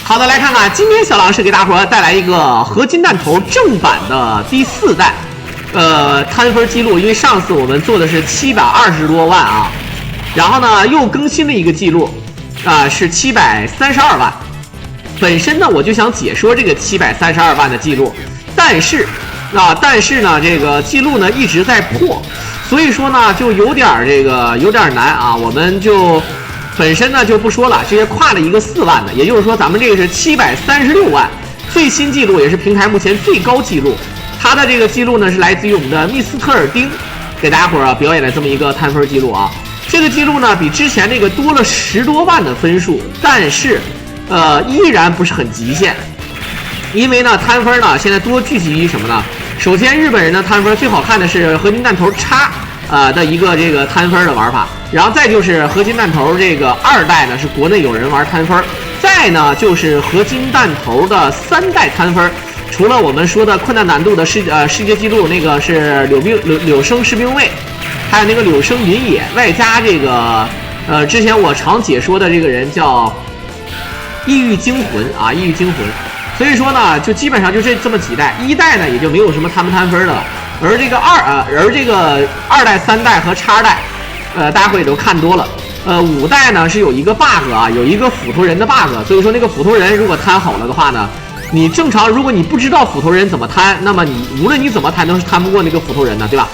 好的，来看看今天小狼是给大伙带来一个合金弹头正版的第4代，摊分记录。因为上次我们做的是720多万啊，然后呢又更新了一个记录，是732万。本身呢我就想解说这个732万的记录，但是呢这个记录呢一直在破，所以说呢就有点难啊，我们就。本身呢就不说了，直接跨了一个4万的，也就是说咱们这个是736万，最新记录也是平台目前最高记录。它的这个记录呢是来自于我们的密斯特尔丁给大家伙表演的这么一个摊分记录啊。这个记录呢比之前那个多了10多万的分数，但是依然不是很极限，因为呢摊分呢现在多聚集于什么呢？首先日本人的摊分最好看的是合金弹头叉。的一个这个摊分的玩法，然后再就是合金弹头这个2代呢是国内有人玩摊分，再呢就是合金弹头的3代摊分，除了我们说的困难难度的世界纪录那个是柳生士兵卫，还有那个柳生林野，外加这个之前我常解说的这个人叫异域惊魂啊，异域惊魂。所以说呢就基本上就这么几代，1代呢也就没有什么摊不摊分的了。而这个2代、3代和叉代，大家伙也都看多了。5代呢是有一个 bug 啊，有一个斧头人的 bug， 所以说那个斧头人如果摊好了的话呢，你正常如果你不知道斧头人怎么摊，那么你无论你怎么摊都是摊不过那个斧头人的，对吧？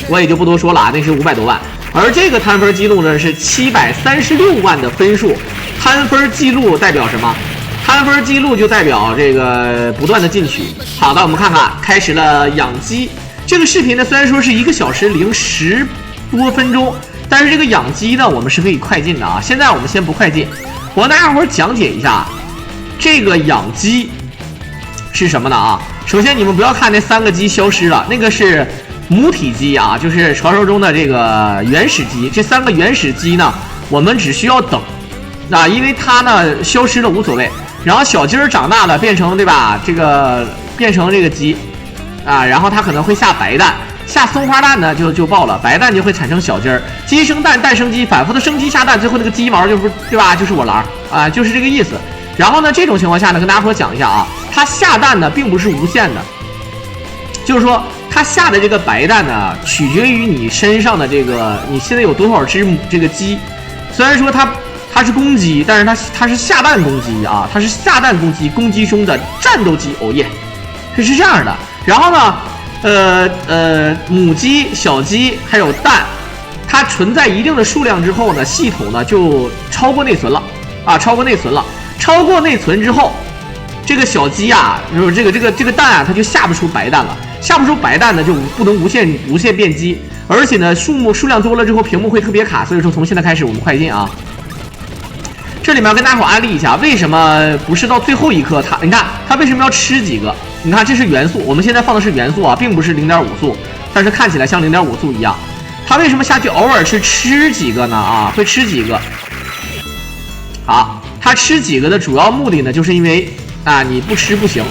我也就不多说了啊，那是500多万。而这个摊分记录呢是736万的分数，摊分记录代表什么？摊分记录就代表这个不断的进取。好的，我们看看开始了养鸡。这个视频呢虽然说是1个小时零10多分钟，但是这个养鸡呢我们是可以快进的啊。现在我们先不快进，我跟大家伙讲解一下这个养鸡是什么呢啊？首先你们不要看那3个鸡消失了，那个是母体鸡啊，就是传说中的这个原始鸡。这3个原始鸡呢我们只需要等啊，因为它呢消失了无所谓。然后小鸡儿长大了变成对吧？变成这个鸡啊，然后它可能会下白蛋，下松花蛋呢就爆了，白蛋就会产生小鸡儿，鸡生蛋，蛋生鸡，反复的生鸡下蛋，最后那个鸡毛就是对吧？就是我狼啊，就是这个意思。然后呢，这种情况下呢，跟大家伙讲一下啊，它下蛋呢并不是无限的，就是说它下的这个白蛋呢，取决于你身上的这个你现在有多少只这个鸡，虽然说它是公鸡，但是它是下蛋公鸡啊，它是下蛋公鸡，公鸡中的战斗鸡，哦耶，是这样的。然后呢，母鸡、小鸡还有蛋，它存在一定的数量之后呢，系统呢就超过内存了啊，超过内存之后，这个小鸡啊，就是这个蛋啊，它就下不出白蛋了，下不出白蛋呢就不能无限变鸡，而且呢数量多了之后屏幕会特别卡，所以说从现在开始我们快进啊。这里面跟大伙安利一下，为什么不是到最后一刻你看它为什么要吃几个？你看这是元素，我们现在放的是元素啊，并不是0.5速，但是看起来像0.5速一样。它为什么下去偶尔是吃几个呢？啊，会吃几个。好，它吃几个的主要目的呢，就是因为啊你不吃不行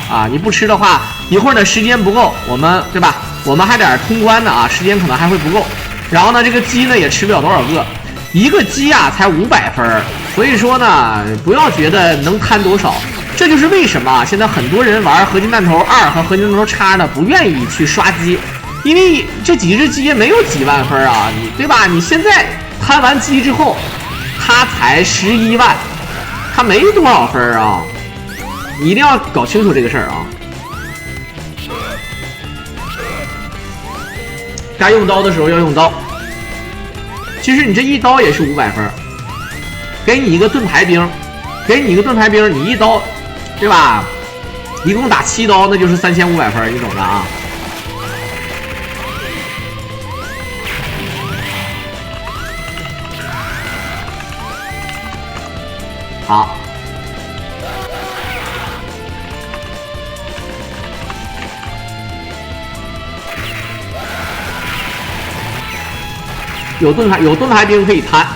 啊，你不吃的话，一会儿呢时间不够，我们对吧？我们还得通关呢啊，时间可能还会不够。然后呢，这个鸡呢也吃不了多少个。一个鸡啊才500分，所以说呢不要觉得能摊多少，这就是为什么现在很多人玩合金弹头2和合金弹头叉呢不愿意去刷鸡，因为这几只鸡没有几万分啊，你对吧？你现在摊完鸡之后，它才11万，它没多少分啊，你一定要搞清楚这个事儿啊。该用刀的时候要用刀。其实你这一刀也是500分，给你一个盾牌兵，你一刀，对吧？一共打7刀，那就是3500分，你懂的啊。好，有盾牌兵可以摊，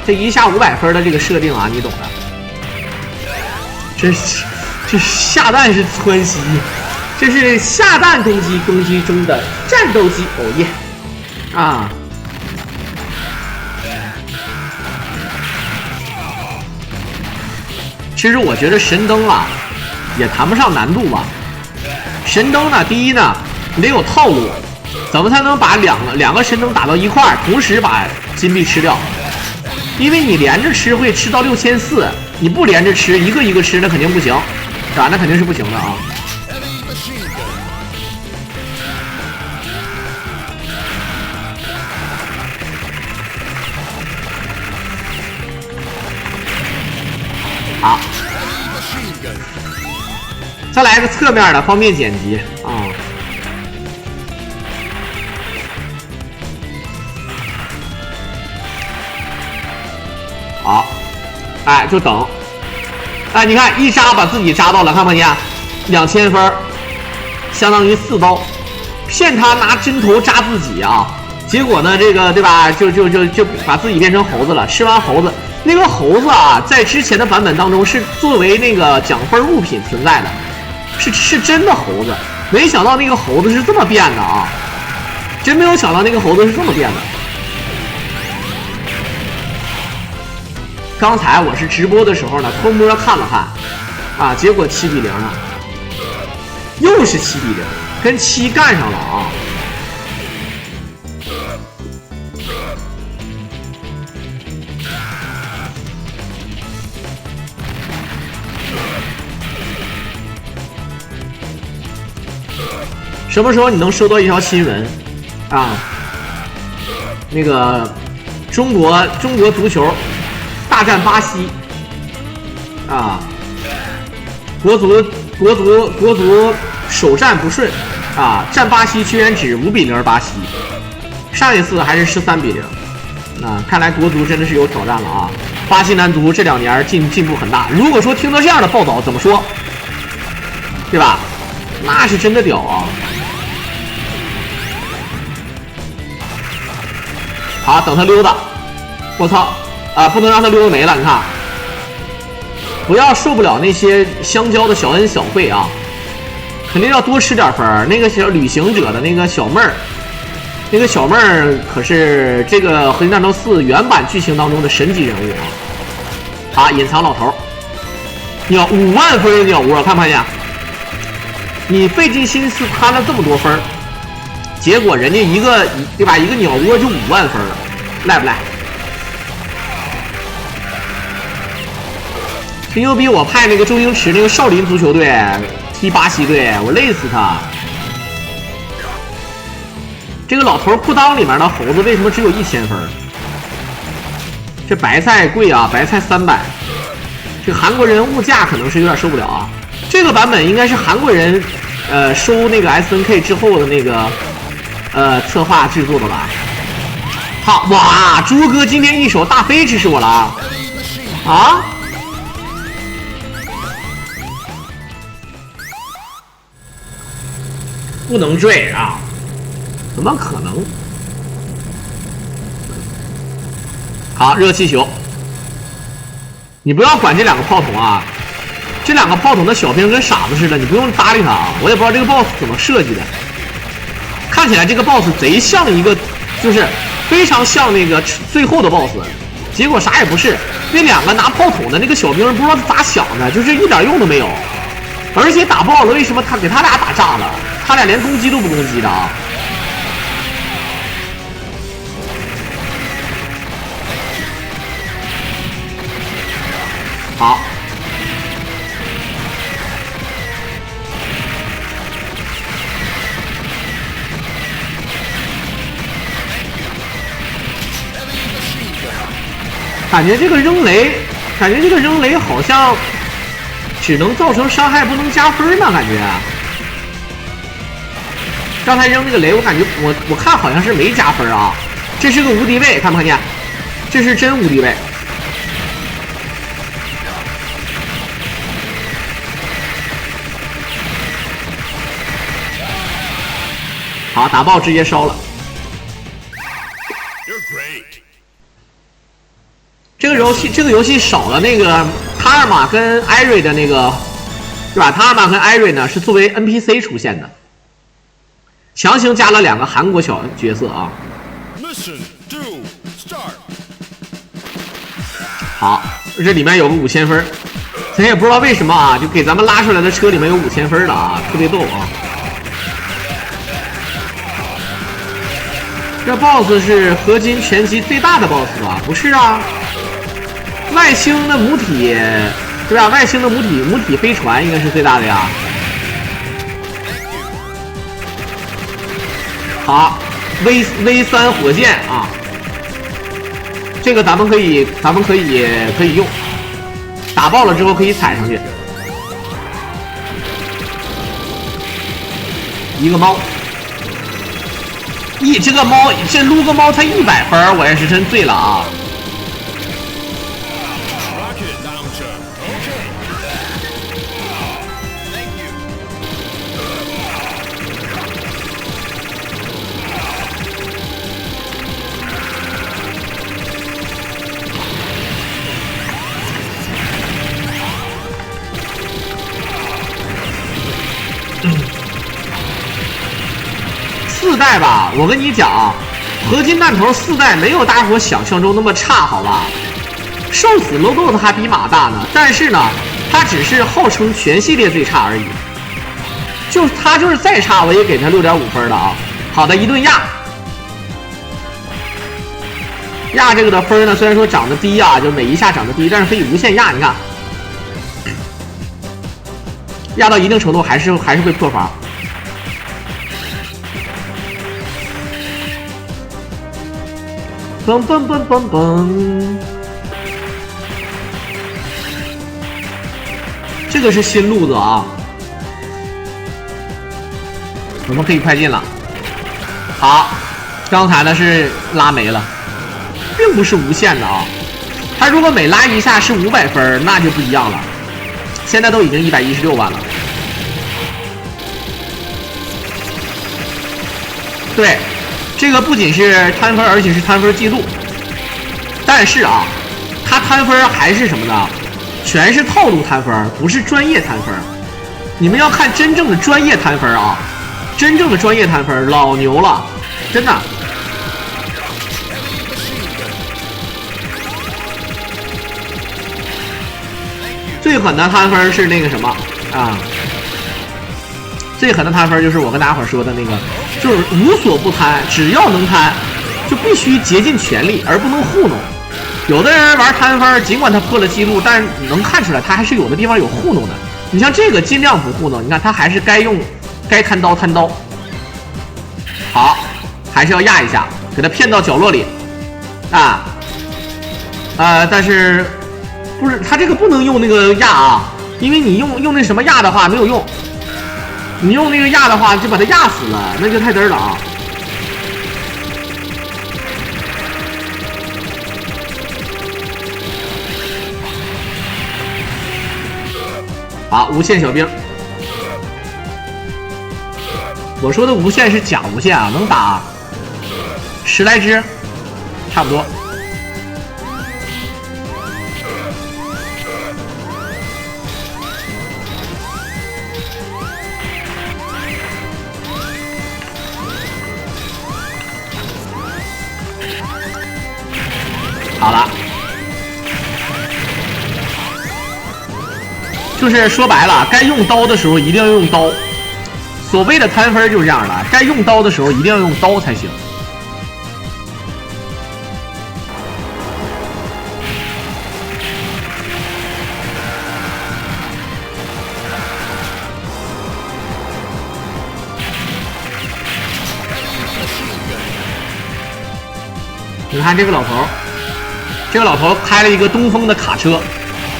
这一下500分的这个设定啊，你懂的。这下蛋是窜稀，这是下蛋公鸡中的战斗机，哦耶！啊，其实我觉得神灯啊，也谈不上难度吧。神灯呢，第一呢，你得有套路，怎么才能把两个神灯打到一块儿，同时把金币吃掉？因为你连着吃会吃到6400，你不连着吃，一个一个吃，那肯定不行，是吧？那肯定是不行的啊。好，再来个侧面的，方便剪辑啊。好，哎，就等，哎，你看一扎把自己扎到了，看不见？2000分，相当于4刀，骗他拿针头扎自己啊！结果呢，这个对吧？就把自己变成猴子了。吃完猴子，那个猴子啊，在之前的版本当中是作为那个奖分物品存在的，是真的猴子。没想到那个猴子是这么变的啊！真没有想到那个猴子是这么变的。刚才我是直播的时候呢，偷摸看了看，啊，结果7比0了，又是7比0，跟7干上了啊！什么时候你能收到一条新闻啊？那个中国足球大战巴西啊，国足首战不顺啊，战巴西居然只5比0巴西，上一次还是13比0，那看来国足真的是有挑战了啊！巴西男足这2年进步很大，如果说听到这样的报道，怎么说？对吧？那是真的屌啊！好，等他溜达，我操！啊，不能让他溜达没了！你看，不要受不了那些香蕉的小恩小惠啊，肯定要多吃点分。那个小旅行者的那个小妹儿，那个小妹儿可是这个《合金弹头4》原版剧情当中的神级人物啊！好，隐藏老头，鸟5万分的鸟窝，看不看见？你费尽心思摊了这么多分，结果人家对吧？一个鸟窝就5万分了，赖不赖？挺牛逼！我派那个周星驰那个少林足球队踢巴西队，我累死他。这个老头裤裆里面的猴子为什么只有1000分？这白菜贵啊，白菜300。这个韩国人物价可能是有点受不了啊。这个版本应该是韩国人收那个 SNK 之后的那个策划制作的吧。好，哇，猪哥今天一手大飞支持我了啊！啊？不能坠啊！怎么可能？好，热气球，你不要管这2个炮筒啊！这2个炮筒的小兵跟傻子似的，你不用搭理他啊！我也不知道这个 boss 怎么设计的，看起来这个 boss 贼像一个，就是非常像那个最后的 boss， 结果啥也不是。那2个拿炮筒的那个小兵不知道咋想的，就是一点用都没有，而且打爆了，为什么他给他俩打炸了？他俩连攻击都不攻击的啊！好。感觉这个扔雷好像只能造成伤害，不能加分呢，感觉。刚才扔那个雷，我感觉我看好像是没加分啊。这是个无敌位，看不看见？这是真无敌位。好，打爆直接烧了。这个游戏少了那个塔尔玛跟艾瑞的那个，对吧？塔尔玛跟艾瑞呢是作为 NPC 出现的，强行加了2个韩国小角色啊。好，这里面有个5000分，咱也不知道为什么啊，就给咱们拉出来的车里面有5000分的啊，特别逗啊。这 BOSS 是合金全集最大的 BOSS 吧？不是啊，外星的母体，对吧？外星的母体飞船应该是最大的呀。好 ，V3火箭啊，这个咱们可以用。打爆了之后可以踩上去，一个猫，这个猫这撸个猫才100分，我也是真醉了啊！4代吧，我跟你讲，合金弹头4代没有大伙想象中那么差，好吧？瘦死 logo 它还比马大呢，但是呢，它只是号称全系列最差而已。它就是再差，我也给它6.5分的啊。好的，一顿压这个的分呢，虽然说涨得低啊，就每一下涨得低，但是可以无限压，你看，压到一定程度还是会破防。嘣嘣嘣嘣嘣！这个是新路子啊，我们可以快进了。好，刚才呢是拉没了，并不是无限的啊。它如果每拉一下是500分，那就不一样了。现在都已经116万了。对。这个不仅是摊分，而且是摊分记录。但是啊，它摊分还是什么呢？全是套路摊分，不是专业摊分。你们要看真正的专业摊分啊！真正的专业摊分老牛了，真的。最狠的摊分是那个什么啊？最狠的摊分就是我跟大家伙说的那个，就是无所不摊，只要能摊，就必须竭尽全力，而不能糊弄。有的人玩摊分，尽管他破了记录，但是能看出来他还是有的地方有糊弄的。你像这个尽量不糊弄，你看他还是该摊刀摊刀。好，还是要压一下，给他骗到角落里啊。但是不是他这个不能用那个压啊，因为你用那什么压的话没有用。你用那个压的话，就把它压死了，那就太嘚了啊！好，无限小兵。我说的无限是假无限啊，能打10来只，差不多。好了，就是说白了，该用刀的时候一定要用刀。所谓的摊分就是这样的，该用刀的时候一定要用刀才行。你看这个老头，这个老头开了一个东风的卡车，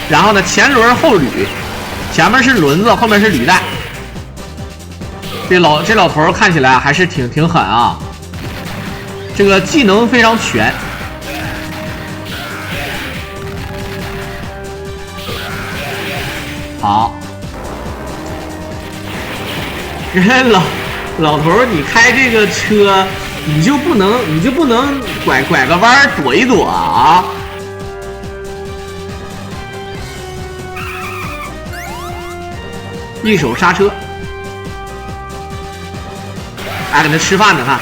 然后呢前轮后铝，前面是轮子，后面是履带。这老头看起来还是挺狠啊，这个技能非常全。好，老头你开这个车。你就不能拐个弯躲一躲啊！一手刹车，还给他吃饭呢，看。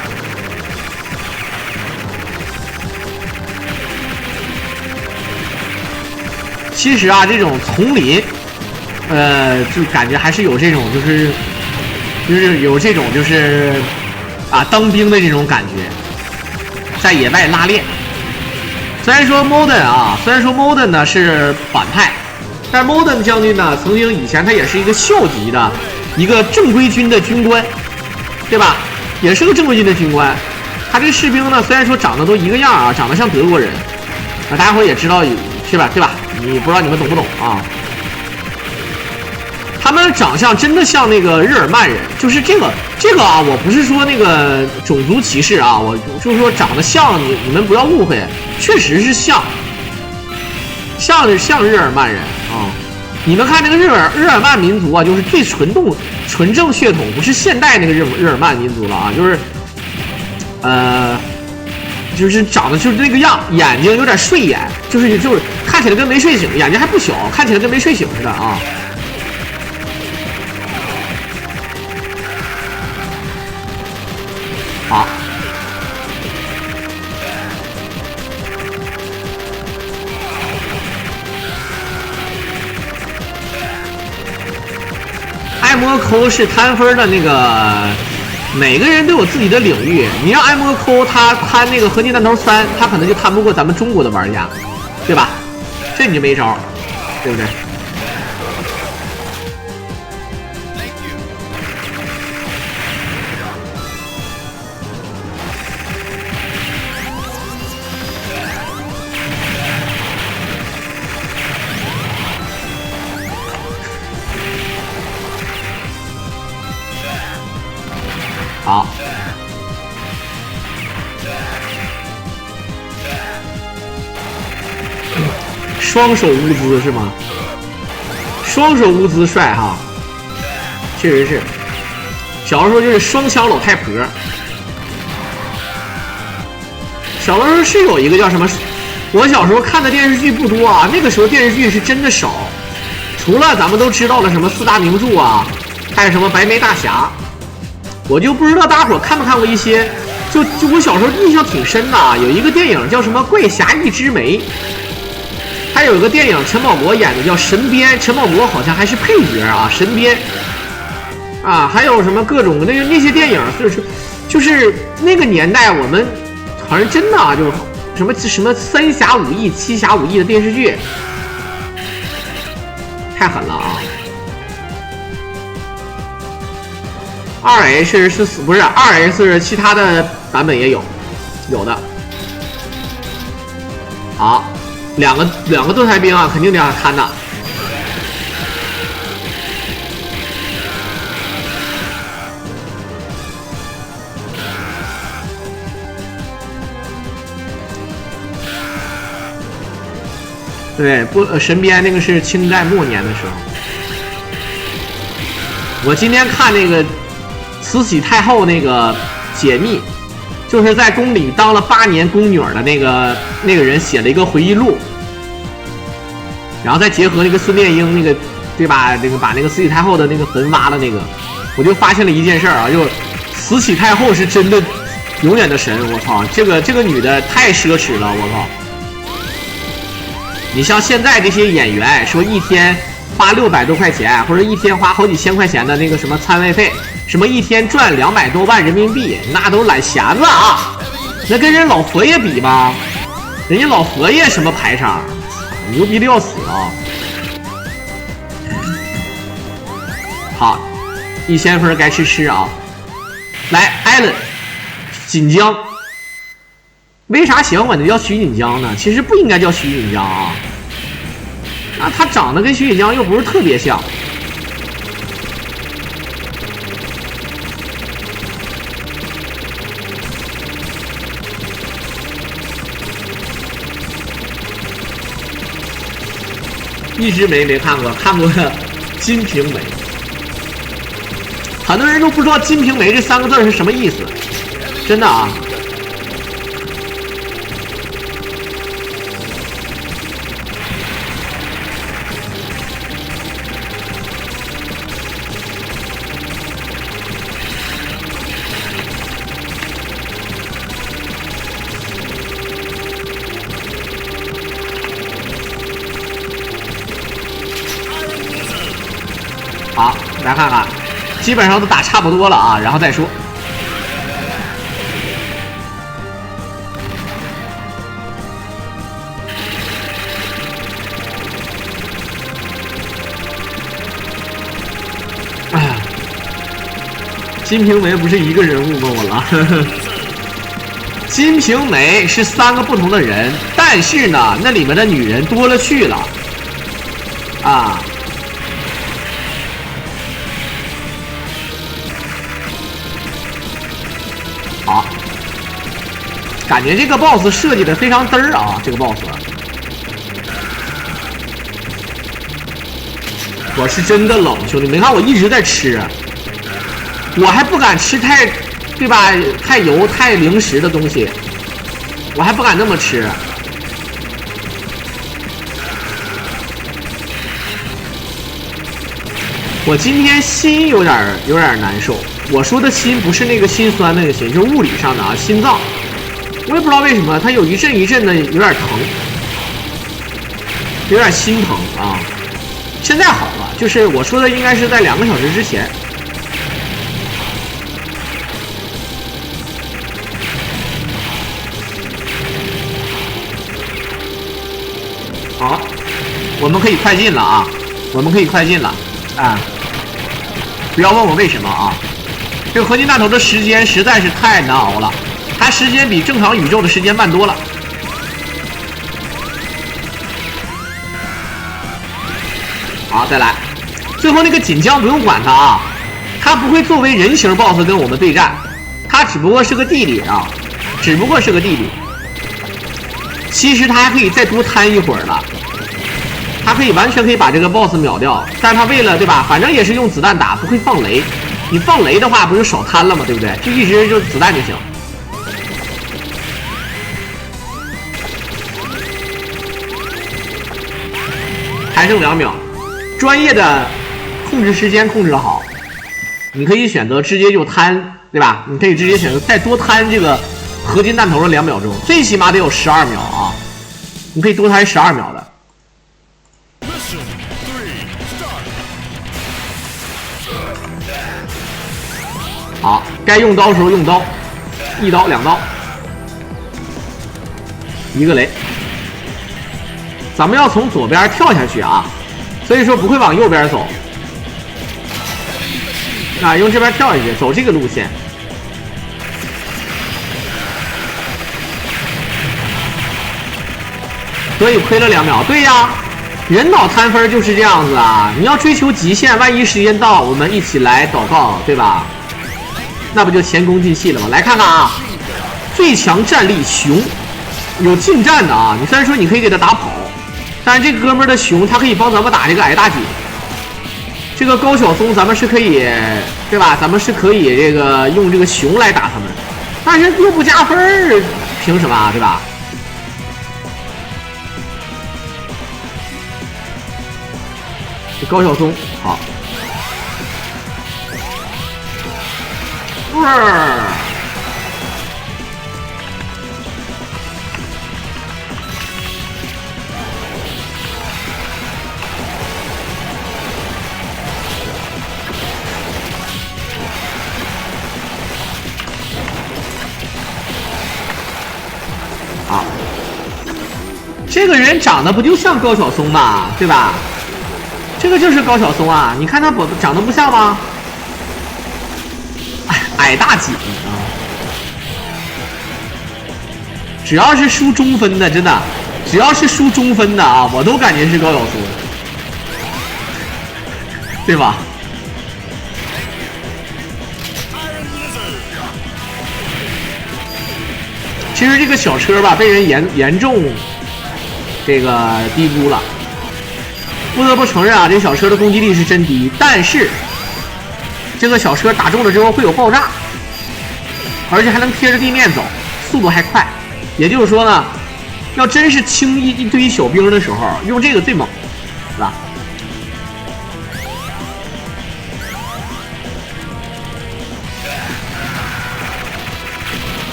其实啊，这种丛林就感觉还是有这种就是有这种就是当兵的这种感觉，在野外拉练。虽然说 Modern 呢是反派，但是 Modern 将军呢曾经以前他也是一个校级的一个正规军的军官，对吧？也是个正规军的军官。他这士兵呢虽然说长得都一个样啊，长得像德国人，大家伙也知道是吧？对吧？你不知道你们懂不懂啊？他们长相真的像那个日耳曼人，就是这个啊，我不是说那个种族歧视啊，我就是说长得像你们不要误会，确实是像日耳曼人啊。你们看那个日耳曼民族啊，就是最纯正血统，不是现代那个日耳曼民族了啊，就是长得就是那个样，眼睛有点睡眼，就是看起来跟没睡醒，眼睛还不小，看起来跟没睡醒似的啊。好，艾摩抠是摊分的那个，每个人都有自己的领域。你让艾摩抠他摊那个合金弹头3，他可能就摊不过咱们中国的玩家，对吧？这你就没招，对不对？好，双手乌兹是吗？双手乌兹帅哈，确实是。小的时候就是双枪老太婆。小的时候是有一个叫什么？我小时候看的电视剧不多啊，那个时候电视剧是真的少，除了咱们都知道的什么4大名著啊，还有什么白眉大侠。我就不知道大家伙看没看过一些，就我小时候印象挺深的啊，有一个电影叫什么《怪侠一枝梅》，还有一个电影陈宝国演的叫《神鞭》，陈宝国好像还是配角啊，《神鞭》啊，还有什么各种那些电影，就是那个年代我们好像真的啊，就是什么3侠5义、7侠5义的电视剧，太狠了啊！2H 是不是 2S 其他的版本也有的。好，两个盾牌兵啊，肯定得让他看的。对，神鞭那个是清代末年的时候。我今天看那个慈禧太后那个解密，就是在宫里当了8年宫女的那个人写了一个回忆录，然后再结合那个孙殿英那个，对吧？那个把那个慈禧太后的那个坟挖了那个，我就发现了一件事啊，就慈禧太后是真的永远的神，我操，这个女的太奢侈了，我操！你像现在这些演员说一天花600多块钱，或者一天花好几千块钱的那个什么餐位费，什么一天赚200多万人民币，那都懒闲子啊！那跟人老佛爷比吗？人家老佛爷什么排场，牛逼的要死啊！好，1000分该吃啊！来，艾伦，锦江。为啥喜欢管它叫徐锦江呢？其实不应该叫徐锦江啊，他长得跟徐锦江又不是特别像。一枝梅没看过，看过《金瓶梅》。很多人都不知道《金瓶梅》这3个字是什么意思，真的啊。来看看，基本上都打差不多了啊，然后再说。哎呀，金瓶梅不是一个人物吗？我了。金瓶梅是3个不同的人，但是呢，那里面的女人多了去了，啊。好，感觉这个 BOSS 设计的非常嘚儿啊，这个 BOSS。我是真的冷，兄弟们，你看我一直在吃，我还不敢吃太，对吧？太油、太零食的东西，我还不敢那么吃。我今天心有点难受。我说的心不是那个心酸那个心，就是物理上的啊，心脏。我也不知道为什么，它有一阵一阵的有点疼，有点心疼啊。现在好了，就是我说的应该是在2个小时之前。好，我们可以快进了啊！我们可以快进了啊！不要问我为什么啊！这个合金弹头的时间实在是太难熬了，它时间比正常宇宙的时间慢多了。好，再来，最后那个锦江不用管它啊，它不会作为人形 BOSS 跟我们对战，它只不过是个弟弟啊，只不过是个弟弟。其实他还可以再多摊一会儿了，他可以完全可以把这个 BOSS 秒掉，但是他为了对吧，反正也是用子弹打，不会放雷。你放雷的话，不就少摊了吗？对不对？就一直就子弹就行。还剩2秒，专业的控制时间控制好，你可以选择直接就摊，对吧？你可以直接选择再多摊这个合金弹头的2秒钟，最起码得有12秒啊！你可以多摊12秒的。好，该用刀的时候用刀，1刀2刀，1个雷。咱们要从左边跳下去啊，所以说不会往右边走。啊，用这边跳下去，走这个路线。所以亏了2秒。对呀，人脑摊分就是这样子啊！你要追求极限，万一时间到，我们一起来祷告，对吧？那不就前功尽弃了吗？来看看啊，最强战力熊，有近战的啊。你虽然说你可以给他打跑，但是这哥们儿的熊，他可以帮咱们打这个矮大姐。这个高晓松，咱们是可以，对吧？咱们是可以这个用这个熊来打他们，但是又不加分儿，凭什么啊？对吧？这高晓松好。好，这个人长得不就像高晓松吗？对吧？这个就是高晓松啊！你看他长得不像吗？矮大姐啊！只要是输中分的，真的，只要是输中分的啊，我都感觉是高晓松，对吧？其实这个小车吧，被人严重这个低估了。不得不承认啊，这小车的攻击力是真低，但是这个小车打中了之后会有爆炸，而且还能贴着地面走，速度还快。也就是说呢，要真是清一堆小兵的时候，用这个最猛，是吧？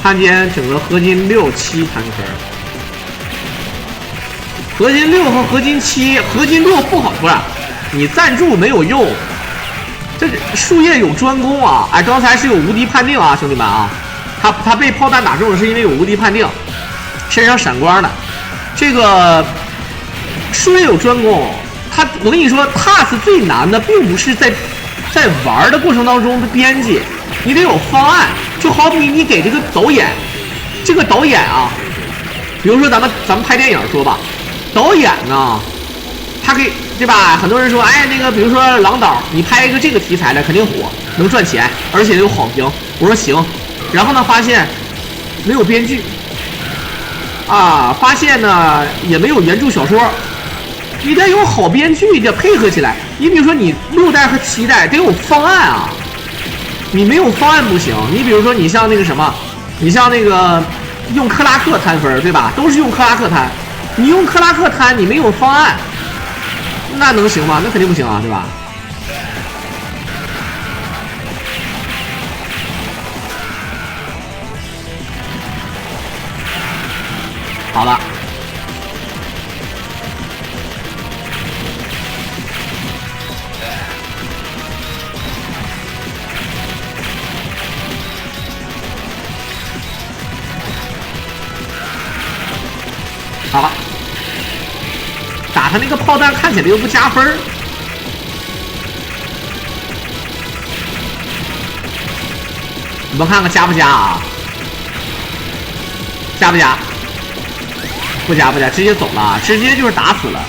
看见整个合金6、7弹分，合金6和合金7，合金6不好，不是你赞助没有用，这树叶有专攻啊！哎，刚才是有无敌判定啊，兄弟们啊，他被炮弹打中了，是因为有无敌判定，身上闪光的。这个树叶有专攻，我跟你说 ，TAS 最难的并不是在玩的过程当中的编辑，你得有方案。就好比你给这个导演，啊，比如说咱们拍电影说吧，导演呢，他给对吧？很多人说，哎，那个比如说郎导，你拍一个这个题材的肯定火，能赚钱，而且有好评。我说行，然后呢发现没有编剧啊，发现呢也没有原著小说，你得有好编剧得配合起来。你比如说你6代和7代得有方案啊，你没有方案不行。你比如说你像那个什么，你像那个用克拉克摊分，对吧？都是用克拉克摊，你用克拉克摊，你没有方案。那能行吗？那肯定不行啊，对吧？好了，好了。打他那个炮弹看起来又不加分，你们看看加不加啊？加不加？不加，直接走了，直接就是打死了，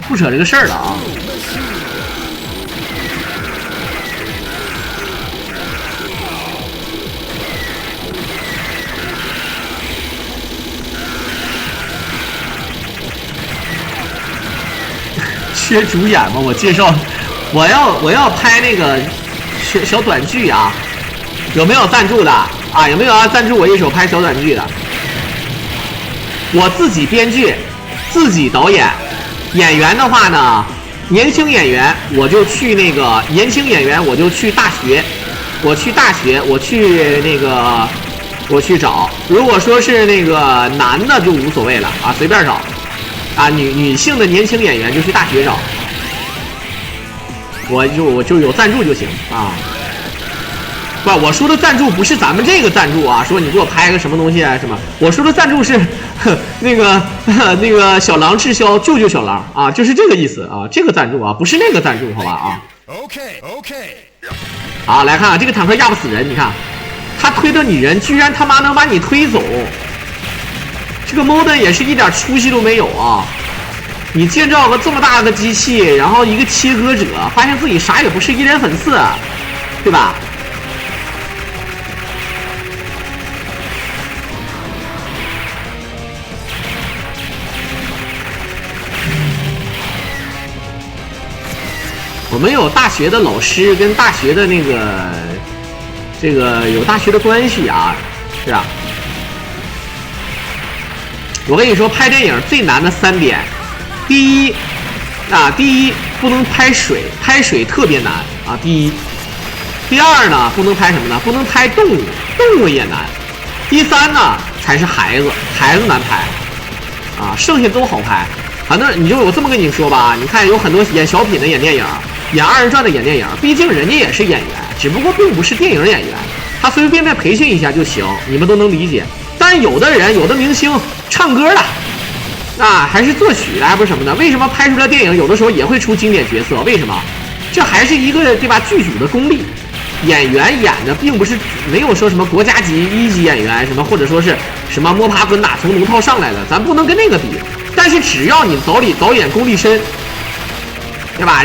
不扯这个事儿了啊！缺主演吗？我介绍，我要拍那个小短剧啊，有没有赞助的啊？有没有要赞助我一手拍小短剧的？我自己编剧，自己导演，演员的话呢，年轻演员我就去那个年轻演员我就去大学，我去找。如果说是那个男的就无所谓了啊，随便找。啊，女性的年轻演员就去大学找，我就有赞助就行啊。不，我说的赞助不是咱们这个赞助啊，说你给我拍个什么东西啊什么。我说的赞助是那个小狼滞销，救救小狼啊，就是这个意思啊，这个赞助啊，不是那个赞助，好吧啊。OK。好，来看啊，这个坦克压不死人，你看他推着你人，居然他妈能把你推走。这个 modem 也是一点出息都没有啊！你建造个这么大的机器，然后一个切割者，发现自己啥也不是，1人粉4，对吧？我们有大学的老师跟大学的那个有大学的关系啊，是吧？我跟你说，拍电影最难的3点，第一不能拍水，拍水特别难啊。第二呢，不能拍什么呢？不能拍动物，动物也难。第3呢，才是孩子难拍啊，剩下都好拍。反正你就我这么跟你说吧，你看有很多演小品的演电影，演2人转的演电影，毕竟人家也是演员，只不过并不是电影演员，他随随便便培训一下就行，你们都能理解。但有的人，有的明星唱歌的，啊，还是作曲的，还不是什么的，为什么拍出来电影有的时候也会出经典角色？为什么？这还是一个对吧？剧组的功力，演员演的并不是没有说什么国家级1级演员什么，或者说是什么摸爬滚打从龙套上来的，咱不能跟那个比。但是只要你导演功力深，对吧？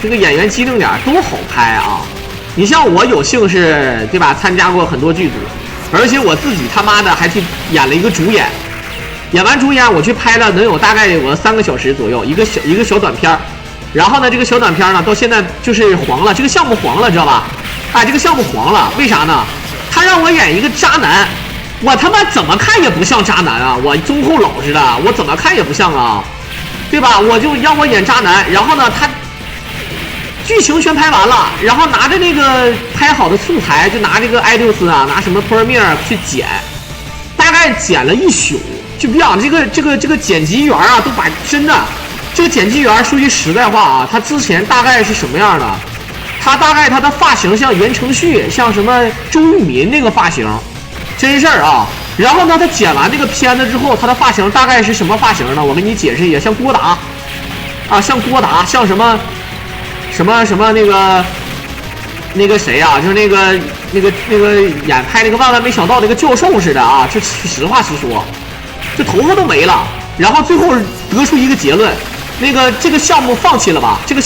这个演员机灵点都好拍啊。你像我有幸是对吧？参加过很多剧组。而且我自己他妈的还去演了一个主演，演完主演我去拍了能有大概有3个小时左右，一个小短片。然后呢，这个小短片呢到现在就是黄了，这个项目黄了，知道吧？啊，这个项目黄了，为啥呢？他让我演一个渣男，我他妈怎么看也不像渣男啊！我忠厚老实的，我怎么看也不像啊，对吧？我就让我演渣男，然后呢，他剧情全拍完了，然后拿着那个拍好的素材，就拿这个 iDos 啊，拿什么 Premiere 去剪，大概剪了1宿。就比讲这个剪辑员啊，都把真的这个剪辑员说句实在话啊，他之前大概是什么样的？他大概他的发型像言承旭，像什么周渝民那个发型，真事儿啊。然后呢，他剪完这个片子之后，他的发型大概是什么发型呢？我给你解释一下，像郭达啊，像郭达，像什么那个谁啊，就是那个拍那个万万没想到那个教授似的啊，就实话实说，就头发都没了。然后最后得出一个结论，这个项目放弃了吧？这个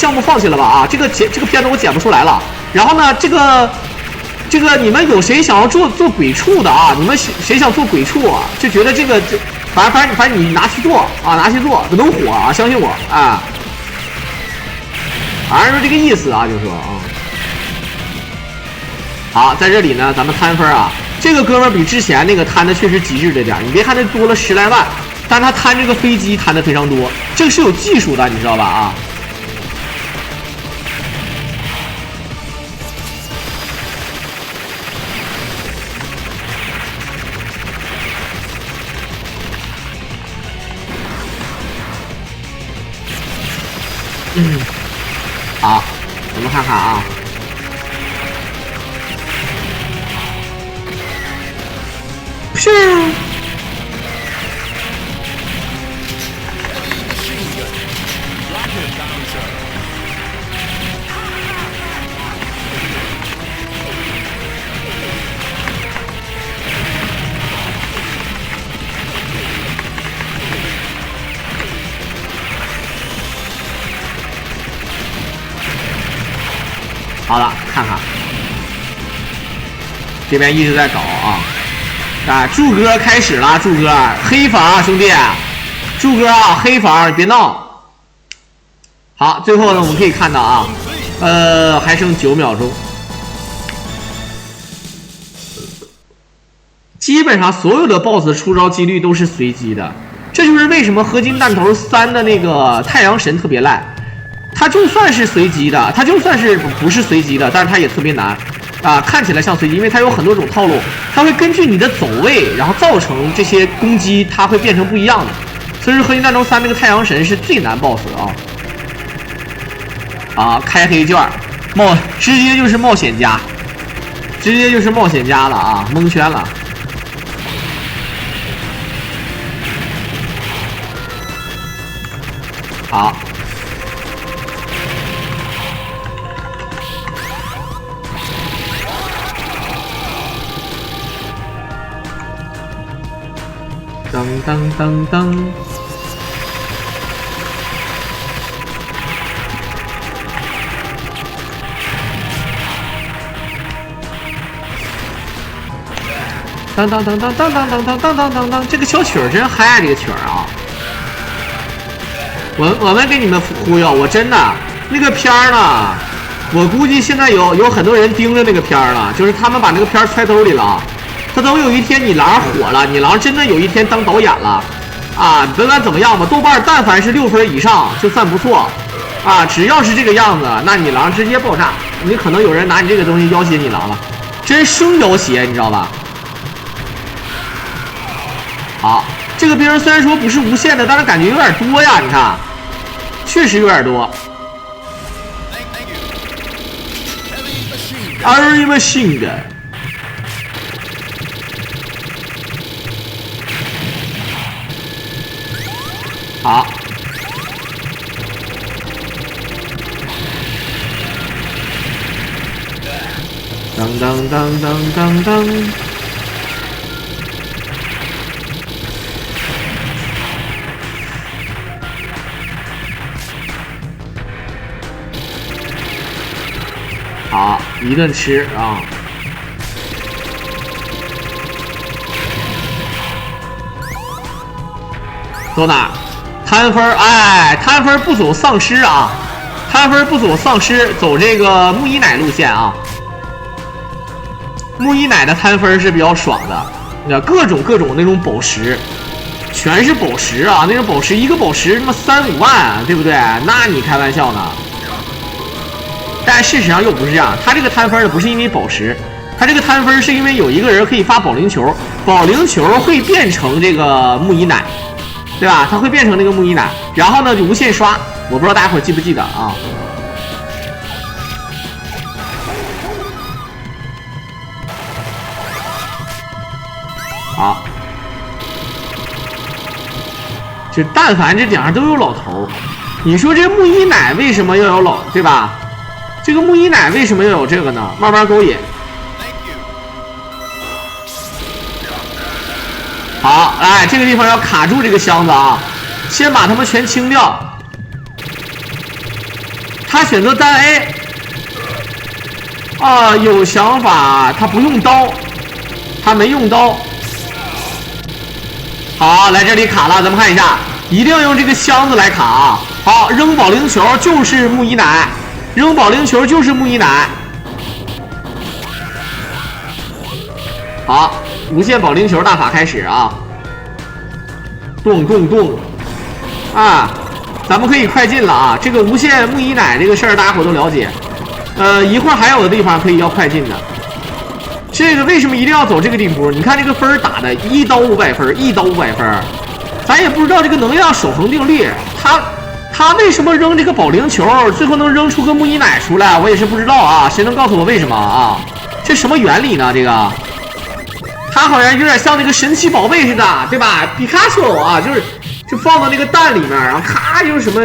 片子我剪不出来了。然后呢，这个你们有谁想要做鬼畜的啊？你们谁想做鬼畜啊？就觉得反正你拿去做啊，拿去做能火啊，相信我啊。反正就这个意思啊，就说啊。好，在这里呢，咱们摊分啊。这个哥们儿比之前那个摊的确实极致了点，你别看他多了10来万，但他摊这个飞机摊的非常多，这个是有技术的，你知道吧？啊。好，我们看看啊。是。好了，看看，这边一直在搞啊。柱哥开始了，柱哥黑房啊，兄弟，柱哥啊，黑房，你别闹。好，最后呢，我们可以看到啊，还剩9秒钟，基本上所有的 BOSS 出招几率都是随机的，这就是为什么合金弹头3的那个太阳神特别烂。它就算是随机的，它就算是不是随机的，但是它也特别难啊！看起来像随机，因为它有很多种套路，它会根据你的走位，然后造成这些攻击，它会变成不一样的。所以说，合金弹头3那个太阳神是最难 BOSS 啊！开黑券，直接就是冒险家，直接就是冒险家了啊！蒙圈了。好。当当当当，当当当当当当当当当当当，这个小曲儿真嗨，这个曲儿啊！我们给你们忽悠，我真的那个片儿呢，我估计现在有很多人盯着那个片儿了，就是他们把那个片儿揣兜里了。他等有一天你狼火了，你狼真的有一天当导演了，啊，甭管怎么样吧，豆瓣但凡是6分以上就算不错，啊，只要是这个样子，那你狼直接爆炸，你可能有人拿你这个东西要挟你狼了，真生要挟，你知道吧？好，这个兵虽然说不是无限的，但是感觉有点多呀，你看，确实有点多。Heavy machine gun。好，当当当当当当，好，一顿吃啊。走哪？摊分，哎，摊分不走丧尸啊，摊分不走丧尸，走这个木伊奶路线啊。木伊奶的摊分是比较爽的，你知道各种那种宝石，全是宝石啊，那种宝石一个宝石他妈3、5万，对不对？那你开玩笑呢？但事实上又不是这样，他这个摊分的不是因为宝石，他这个摊分是因为有一个人可以发保龄球，保龄球会变成这个木伊奶。对吧？它会变成那个木伊奶，然后呢就无限刷。我不知道大家伙记不记得啊？好，就但凡这顶上都有老头，你说这木伊奶为什么要有老，对吧？这个木伊奶为什么要有这个呢？慢慢勾引。好，哎，这个地方要卡住这个箱子啊，先把他们全清掉。他选择单 A。啊，有想法，他不用刀，他没用刀。好，来这里卡了，咱们看一下，一定要用这个箱子来卡啊。好，扔保龄球就是木伊奶，扔保龄球就是木伊奶。好，无限保龄球大法开始啊！动动动！啊，咱们可以快进了啊！这个无限木伊奶这个事儿，大家伙都了解。一会儿还有的地方可以要快进的。这个为什么一定要走这个地图？你看这个分打的1刀500分，1刀500分，咱也不知道这个能量守恒定律，他为什么扔这个保龄球，最后能扔出个木伊奶出来？我也是不知道啊，谁能告诉我为什么啊？这什么原理呢？这个，它好像有点像那个神奇宝贝似的，对吧？皮卡丘啊，就放到那个蛋里面，然后咔就是什么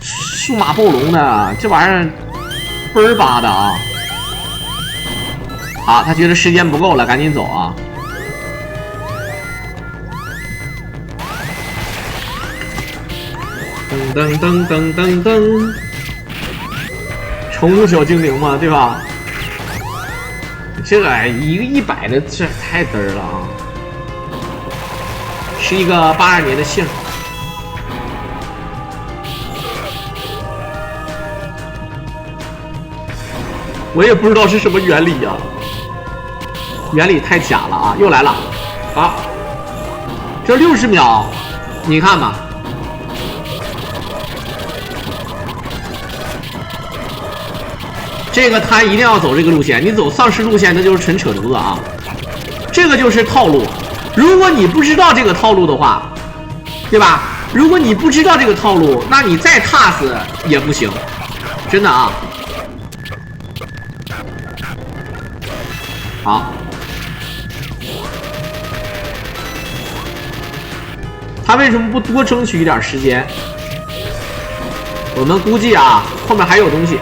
数码暴龙的，这玩意儿。倍儿巴的啊！好，他觉得时间不够了，赶紧走啊！噔噔噔噔噔噔，宠物小精灵嘛，对吧？这个一个100的，这太嘚儿了啊！是一个82年的姓。我也不知道是什么原理呀、原理太假了啊！又来了，好，这60秒，你看吧，这个他一定要走这个路线，你走丧尸路线那就是纯扯犊子啊！这个就是套路，如果你不知道这个套路的话，对吧？如果你不知道这个套路，那你再踏死也不行，真的啊！好，他为什么不多争取一点时间？我们估计啊，后面还有东西，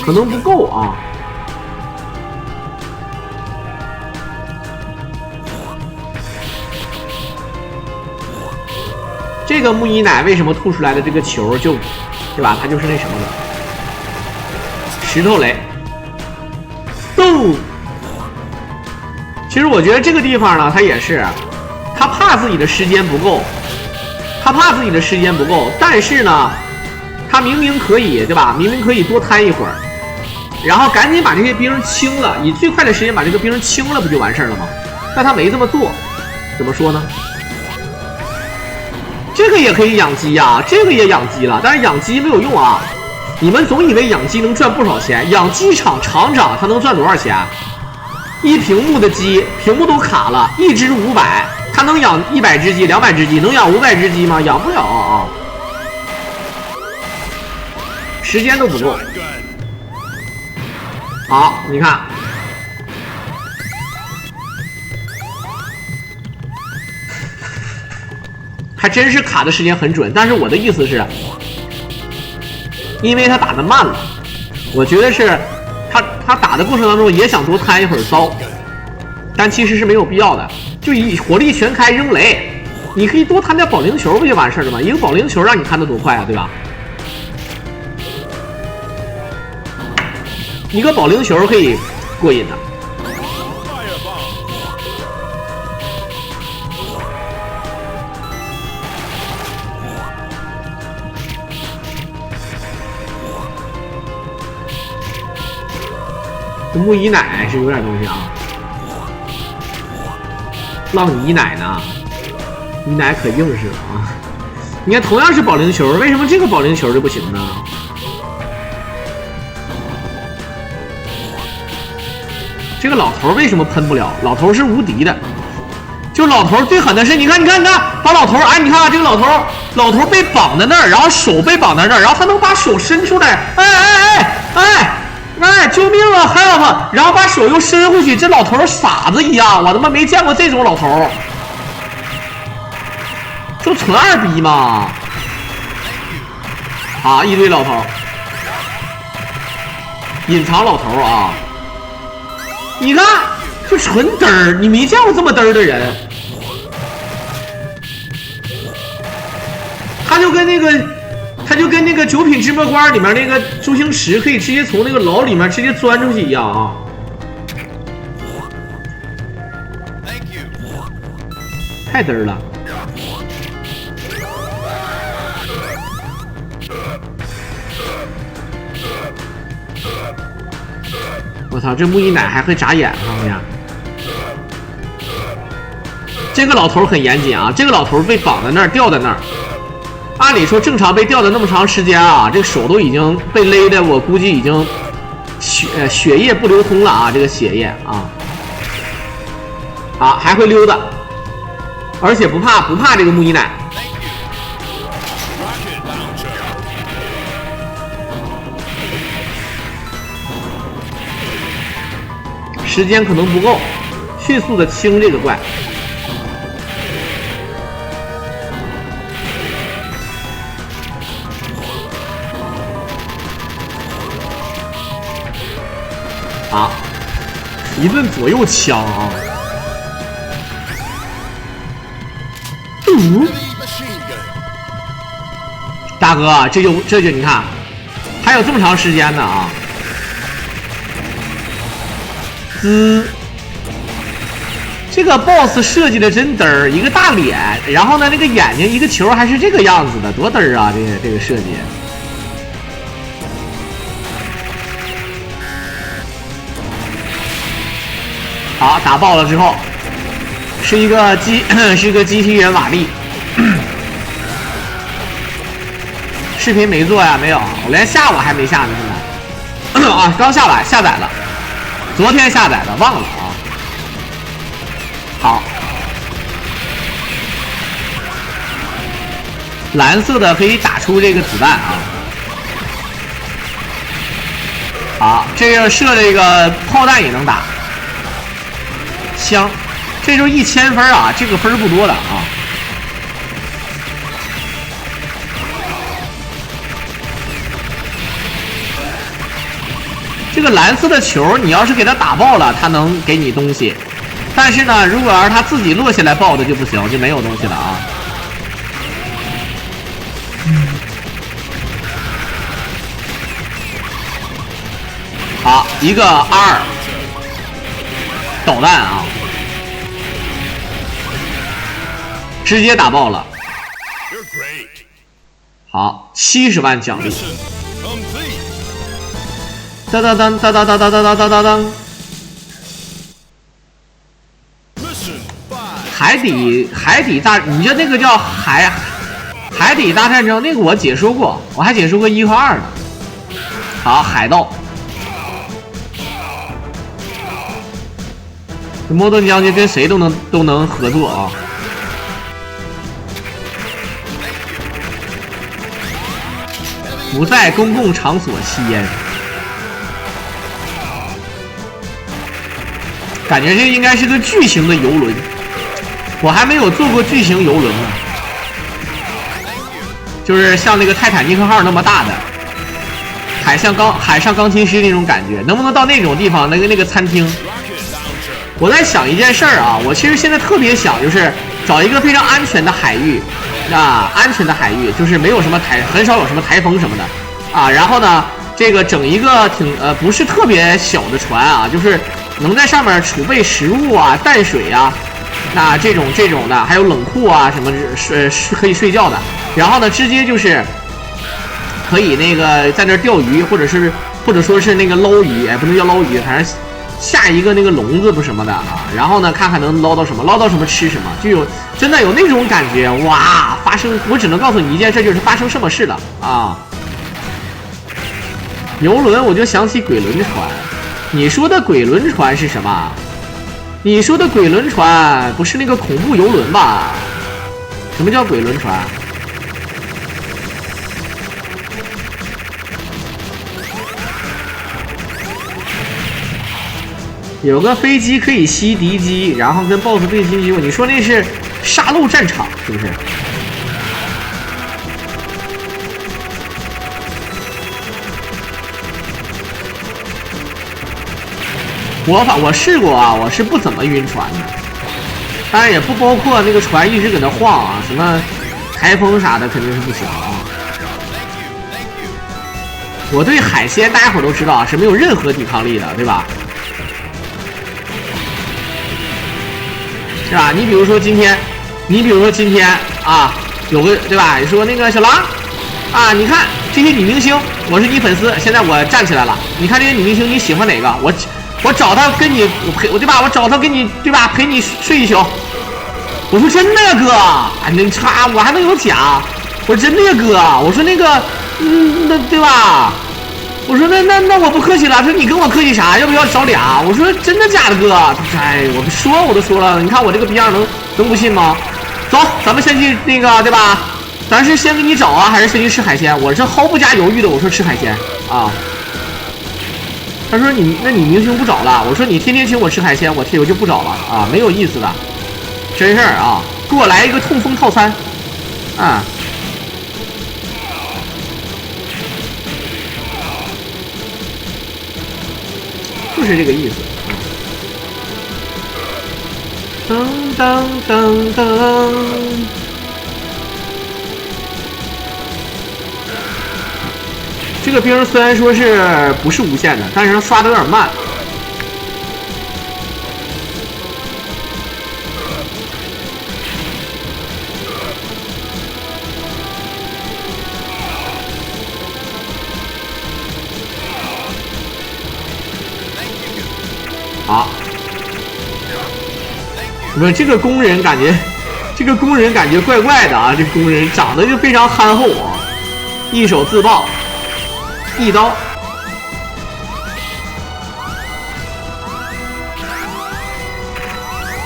可能不够啊。这个木伊奶为什么吐出来的这个球就，对吧？它就是那什么的石头雷。动，其实我觉得这个地方呢，他也是，他怕自己的时间不够，但是呢，他明明可以，对吧？明明可以多摊一会儿，然后赶紧把这些兵清了，以最快的时间把这个兵清了，不就完事儿了吗？但他没这么做，怎么说呢？这个也可以养鸡呀，这个也养鸡了，但是养鸡没有用啊。你们总以为养鸡能赚不少钱，养鸡场厂长他能赚多少钱？一屏幕的鸡，屏幕都卡了，一只500，他能养100只鸡、200只鸡，能养500只鸡吗？养不了啊，时间都不够。好，你看，还真是卡的时间很准，但是我的意思是。因为他打得慢了，我觉得是他打的过程当中也想多摊一会儿刀，但其实是没有必要的。就以火力全开扔雷，你可以多摊点保龄球不就完事儿了吗？一个保龄球让你摊得多快啊，对吧？一个保龄球可以过瘾的。木伊奶是有点东西啊，浪伊奶呢？伊奶可硬实了啊！你看，同样是保龄球，为什么这个保龄球就不行呢？这个老头为什么喷不了？老头是无敌的，就老头最狠的是，你看，把老头，哎，你看啊，这个老头被绑在那儿，然后手被绑在那儿，然后他能把手伸出来，哎，哎，救命啊 ，help！ 然后把手又伸回去，这老头傻子一样，我他妈没见过这种老头。就纯二逼嘛！啊，一堆老头，隐藏老头啊！你看，就纯嘚儿，你没见过这么嘚儿的人。他就跟那个九品芝麻官里面那个周星驰可以直接从那个牢里面直接钻出去一样啊！太嘚儿了。我操，这木一奶还会眨眼，看没看？这个老头很严谨啊，这个老头被绑在那儿，吊在那儿。按理说，正常被吊的那么长时间啊，这个手都已经被勒的，我估计已经血液不流通了啊，这个血液啊，还会溜达，而且不怕这个木一奶。时间可能不够，迅速的清这个怪。啊，一顿左右枪啊！大哥，这就你看，还有这么长时间呢啊！这个 boss 设计的真嘚儿，一个大脸，然后呢，那个眼睛一个球还是这个样子的，多嘚儿啊！这个设计。好，打爆了之后，是一个机器人瓦力。视频没做呀？没有，我连下我还没下呢，现在啊，刚下载了，昨天下载的，忘了啊。好，蓝色的可以打出这个子弹啊。好，这个射这个炮弹也能打。枪，这就是1000分啊，这个分不多的啊。这个蓝色的球，你要是给它打爆了，它能给你东西。但是呢，如果要是它自己落下来爆的就不行，就没有东西了啊。好，一个2导弹啊，直接打爆了。好，70万奖励。当当当当当当当当当当当。海底大，你这那个叫海底大战争，那个我解说过，我还解说过1和2呢。好，海盗。这摩登将军跟谁都能合作啊！不在公共场所吸烟，感觉这应该是个巨型的游轮。我还没有坐过巨型游轮呢，就是像那个泰坦尼克号那么大的海上钢琴师那种感觉，能不能到那种地方？那个餐厅？我在想一件事儿啊，我其实现在特别想，就是找一个非常安全的海域，安全的海域，就是没有什么很少有什么台风什么的啊。然后呢，这个整一个不是特别小的船啊，就是能在上面储备食物啊、淡水啊，那这种的，还有冷库啊什么可以睡觉的。然后呢，直接就是可以那个在那儿钓鱼，或者说是那个捞鱼，不能叫捞鱼，反正。下一个那个笼子不什么的啊，然后呢，看看能捞到什么吃什么，就真的有那种感觉哇！我只能告诉你一件事，就是发生什么事了啊！游轮我就想起鬼轮船，你说的鬼轮船是什么？你说的鬼轮船不是那个恐怖游轮吧？什么叫鬼轮船？有个飞机可以吸敌机，然后跟 BOSS 对进去。你说那是杀戮战场是不是？我试过啊，我是不怎么晕船的，当然也不包括那个船一直搁那晃啊，什么台风啥的肯定是不行啊。我对海鲜大家伙都知道啊，是没有任何抵抗力的，对吧？是吧？你比如说今天啊，有个对吧？你说那个小狼啊，你看这些女明星，我是你粉丝，现在我站起来了。你看这些女明星，你喜欢哪个？我找她跟你我对吧？我找她跟你对吧？陪你睡一宿。我说真的呀哥，啊那差我还能有假？我说真的呀哥，我说那个那对吧？我说那我不客气了，说你跟我客气啥？要不要找俩？我说真的假的哥？哎，我都说了，你看我这个逼样能不信吗？走，咱们先去那个对吧？咱是先给你找啊，还是先去吃海鲜？我是毫不加犹豫的，我说吃海鲜啊。他说那你明星不找了？我说你天天请我吃海鲜，我就不找了啊，没有意思的，真事儿啊，给我来一个痛风套餐啊。就是这个意思。噔噔噔噔。这个兵虽然说是不是无限的，但是刷的有点慢。好，不是这个工人感觉怪怪的啊！这工人长得就非常憨厚啊，一手自爆，一刀。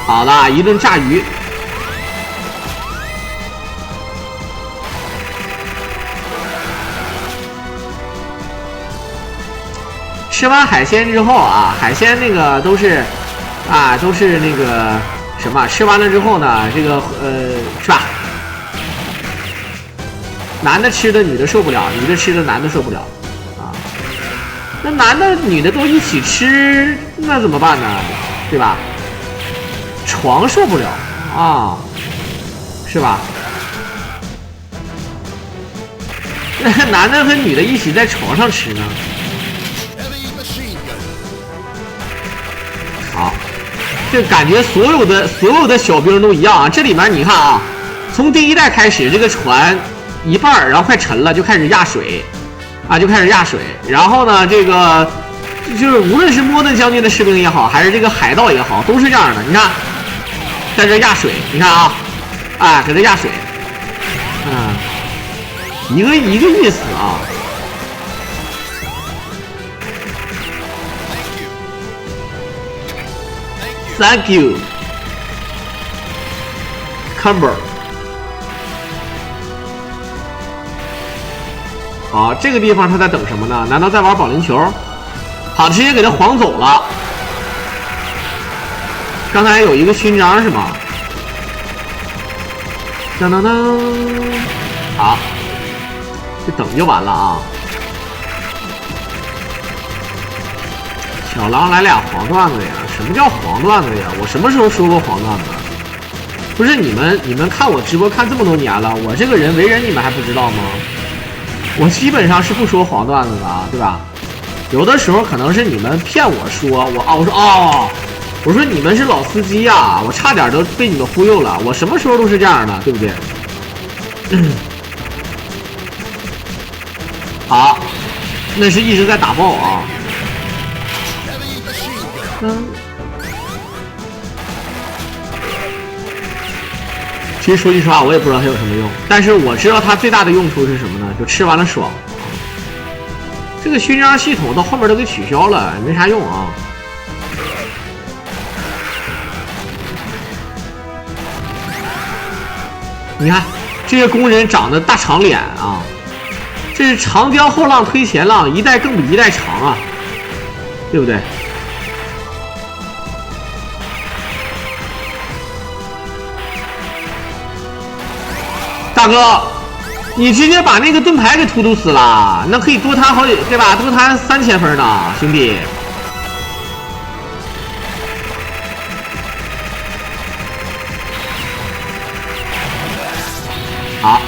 好的，一顿炸鱼。吃完海鲜之后啊，海鲜那个都是那个什么，吃完了之后呢，这个是吧？男的吃的女的受不了，女的吃的男的受不了啊。那男的女的都一起吃，那怎么办呢？对吧？床受不了啊，是吧？那男的和女的一起在床上吃呢？好，这感觉所有的小兵都一样啊。这里面你看啊，从第一代开始，这个船一半然后快沉了，就开始压水，啊，然后呢，这个就是无论是莫顿将军的士兵也好，还是这个海盗也好，都是这样的。你看，在这压水，你看啊，哎，搁这压水，一个意思啊。Thank you, Cumber。好，这个地方他在等什么呢？难道在玩保龄球？好，直接给他晃走了。刚才有一个勋章是吗？当当当，好，就等就完了啊。小狼来俩黄段子呀？什么叫黄段子呀？我什么时候说过黄段子？不是你们看我直播看这么多年了，我这个人为人你们还不知道吗？我基本上是不说黄段子的啊，对吧？有的时候可能是你们骗我说我说你们是老司机呀，我差点都被你们忽悠了。我什么时候都是这样的，对不对？好，那是一直在打爆啊。其实说句实话，我也不知道它有什么用，但是我知道它最大的用处是什么呢？就吃完了爽。这个勋章系统到后面都给取消了，没啥用啊。你看这些工人长得大长脸啊，这是长江后浪推前浪，一代更比一代长啊，对不对？大哥，你直接把那个盾牌给突突死了，那可以多摊好几，对吧？多摊3000分呢，兄弟。好。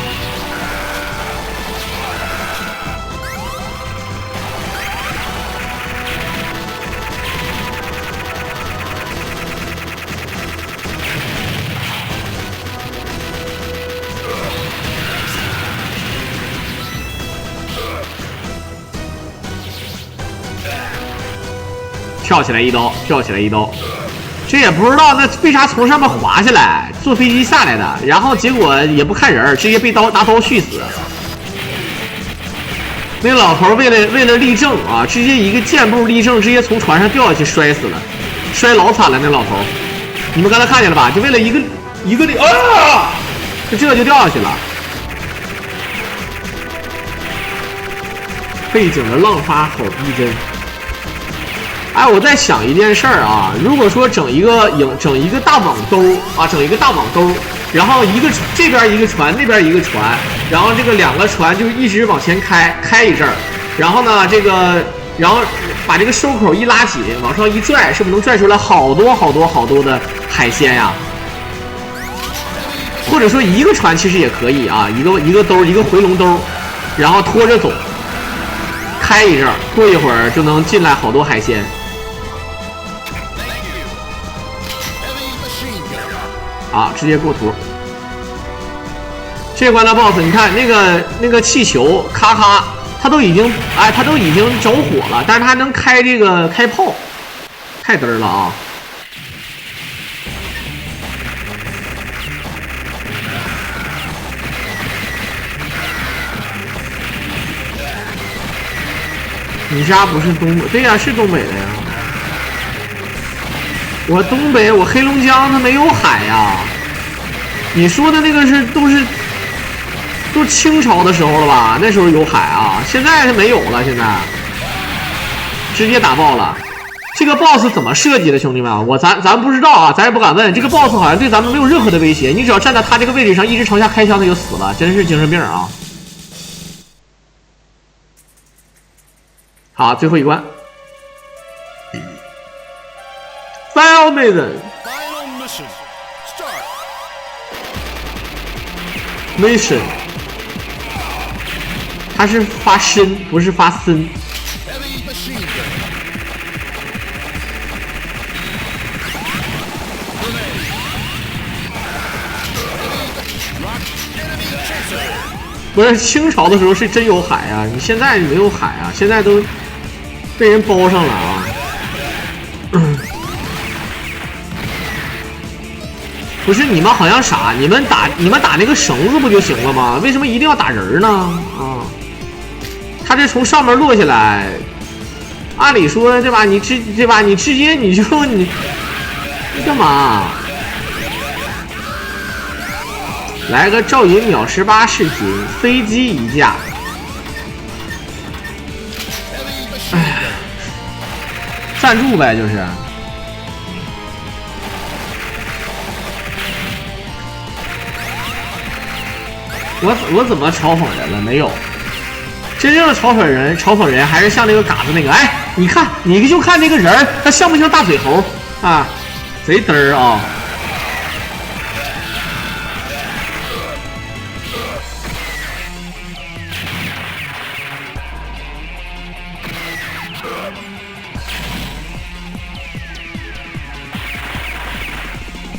跳起来一刀，跳起来一刀，这也不知道那为啥从上面滑下来，坐飞机下来的，然后结果也不看人，直接被拿刀续死。那个老头为了立正啊，直接一个箭步立正，直接从船上掉下去摔死了，摔老惨了。那老头，你们刚才看见了吧？就为了一个啊，这就掉下去了。背景的浪花好逼真。哎，我在想一件事儿啊，如果说整一个大网兜啊，整一个大网兜，然后这边一个船，那边一个船，然后这个2个船就一直往前开一阵儿，然后呢然后把这个收口一拉紧，往上一拽，是不是能拽出来好多的海鲜呀？或者说一个船其实也可以啊，一个兜，一个回龙兜，然后拖着走，开一阵儿，过一会儿就能进来好多海鲜。啊，直接过图。这关的 BOSS， 你看那个气球，咔咔，它都已经着火了，但是它还能开炮，太嘚儿了啊！你家不是东北？对呀，是东北的呀。我东北，我黑龙江它没有海呀。你说的那个都清朝的时候了吧？那时候有海啊，现在是没有了，现在直接打爆了。这个 BOSS 怎么设计的，兄弟们？咱不知道啊，咱也不敢问。这个 BOSS 好像对咱们没有任何的威胁，你只要站在他这个位置上，一直朝下开枪，他就死了，真是精神病啊！好，最后一关。Final mission， 它是发申，不是发森。不是清朝的时候是真有海啊，你现在没有海啊，现在都被人包上了啊。不是你们好像傻，你们打那个绳子不就行了吗？为什么一定要打人呢？啊，他这从上面落下来，按理说对吧？你直接你干嘛？来个赵云秒18视频，飞机一架。哎，赞助呗，就是。我怎么嘲讽人了？没有，真正的嘲讽人还是像那个嘎子那个，哎，你看，你就看那个人，他像不像大嘴猴啊？贼嘚儿啊！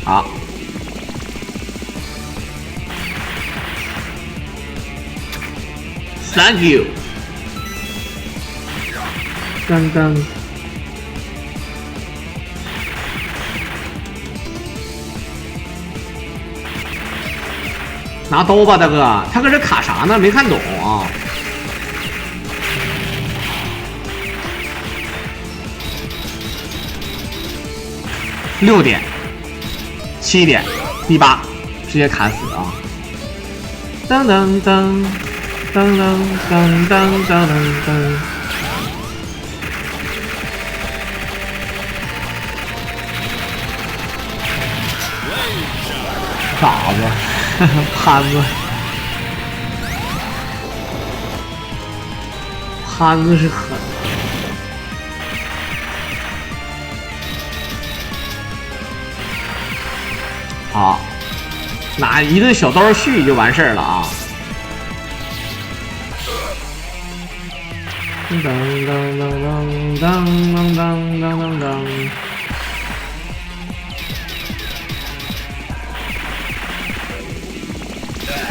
好。Thank you。刚刚拿刀吧，大哥，他搁这卡啥呢？没看懂啊。6点、7点、第8，直接砍死啊！当当当。当当当当当当！傻子，潘子。憨子是狠。好，拿一顿小刀续就完事儿了啊！当当当当当当当当当。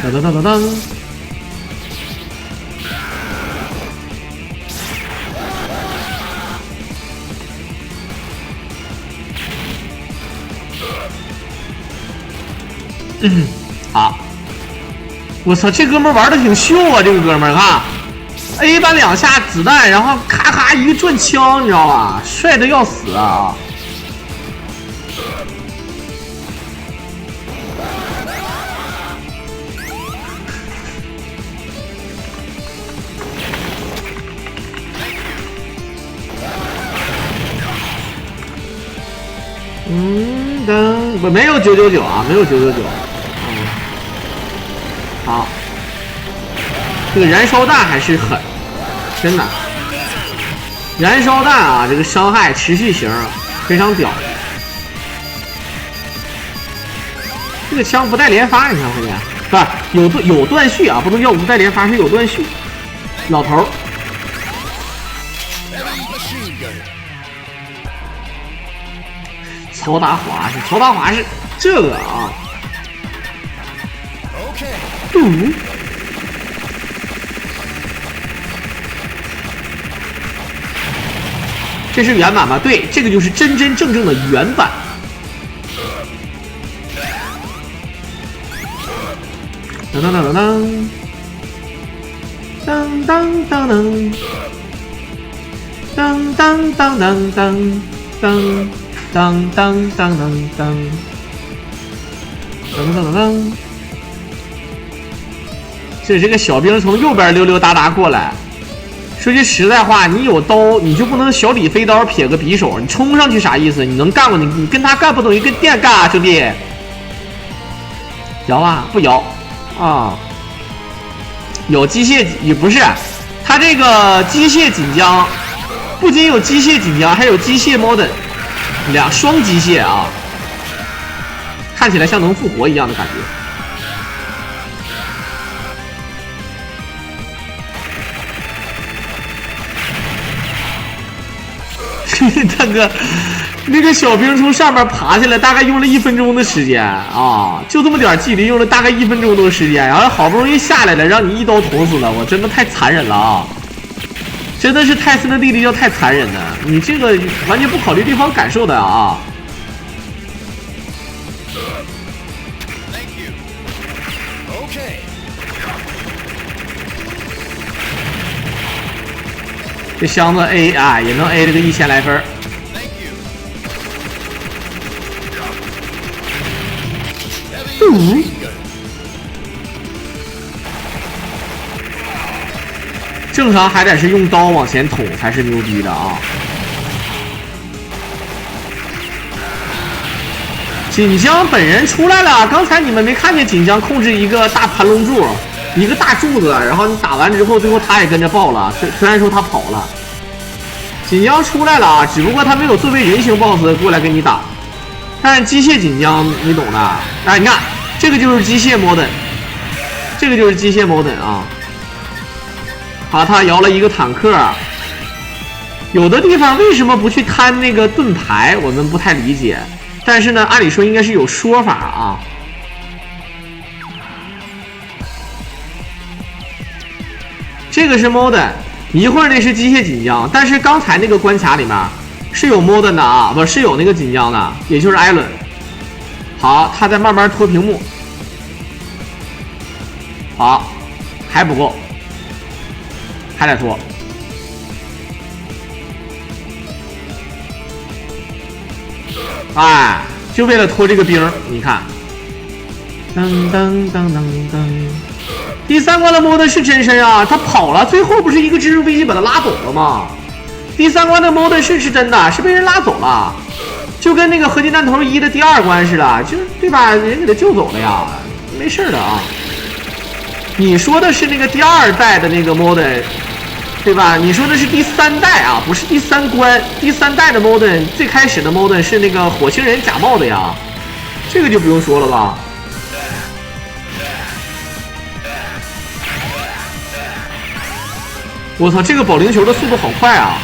当当当当当。好，我操，这哥们玩的挺秀啊！这个哥们看 ，A 扳2下子弹，然后咔咔一个转枪，你知道吧？帅的要死啊！不，没有999啊，没有999。好，这个燃烧弹还是狠，真的。燃烧弹啊，这个伤害持续型非常屌。这个枪不带连发，你看后面，不是有断续啊，不能叫不带连发，是有断续。老头。曹达华是这个啊。这是原版吧？对，这个就是真真正正的原版。当当当当当当当当当当当当当当当。当当当当当，当当当当。这个小兵从右边溜溜达达过来。说句实在话，你有刀，你就不能小李飞刀撇个匕首，你冲上去啥意思？你能干过你跟他干不等于跟电干啊，兄弟。摇啊，不摇啊。有机械也不是，他这个机械锦江不仅有机械锦江，还有机械 modern。双机械啊，看起来像能复活一样的感觉。大哥，那个小兵从上面爬下来，大概用了1分钟的时间啊，就这么点距离，用了大概1分钟多时间，然后好不容易下来了，让你一刀捅死了，我真的太残忍了啊！真的是泰森的弟弟要太残忍了，你这个完全不考虑对方感受的啊！这箱子 A 啊也能 A 这个1000来分。正常还得是用刀往前捅才是牛逼的啊！锦江本人出来了，刚才你们没看见锦江控制一个大盘龙柱，一个大柱子，然后你打完之后，最后他也跟着爆了。虽然说他跑了，锦江出来了啊，只不过他没有作为人形 BOSS 过来跟你打。但是机械锦江你懂的，哎，你看这个就是机械 modern， 这个就是机械 modern 啊。好，他摇了一个坦克。有的地方为什么不去摊那个盾牌，我们不太理解。但是呢，按理说应该是有说法啊。这个是 modern， 一会儿那是机械锦江，但是刚才那个关卡里面是有 modern 的啊，不是有那个锦江的，也就是艾伦。好，他在慢慢拖屏幕。好，还不够。还得拖，哎，就为了拖这个兵，你看，当当当当当。第3关的mod是真身啊，他跑了，最后不是一个蜘蛛飞机把他拉走了吗？第3关的mod是真的，是被人拉走了，就跟那个合金弹头1的第2关似的，就对吧？人给他救走了呀，没事的啊。你说的是那个第2代的那个 mod。对吧？你说的是第3代啊，不是第3关。第3代的 Modern 最开始的 Modern 是那个火星人假冒的呀，这个就不用说了吧。我操，这个保龄球的速度好快啊！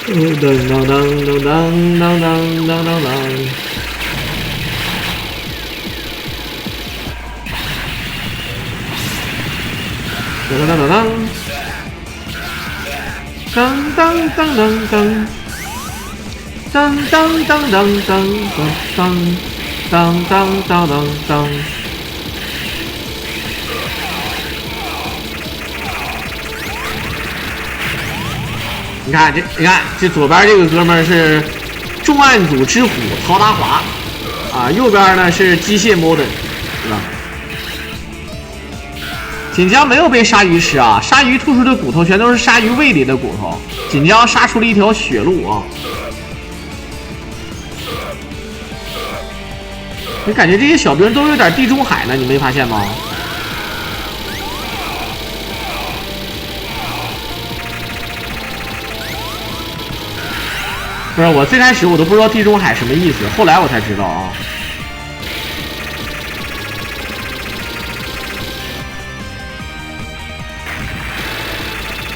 当当当当当当当当当。当当当当当当当当当当当当当当当当当当。你看这左边这个哥们儿是重案组之虎曹达华啊，右边呢是机械 Modern， 对吧？锦江没有被鲨鱼吃啊，鲨鱼吐出的骨头全都是鲨鱼胃里的骨头，锦江杀出了一条血路啊！你感觉这些小兵都有点地中海呢，你没发现吗？不是，我最开始我都不知道地中海什么意思，后来我才知道啊。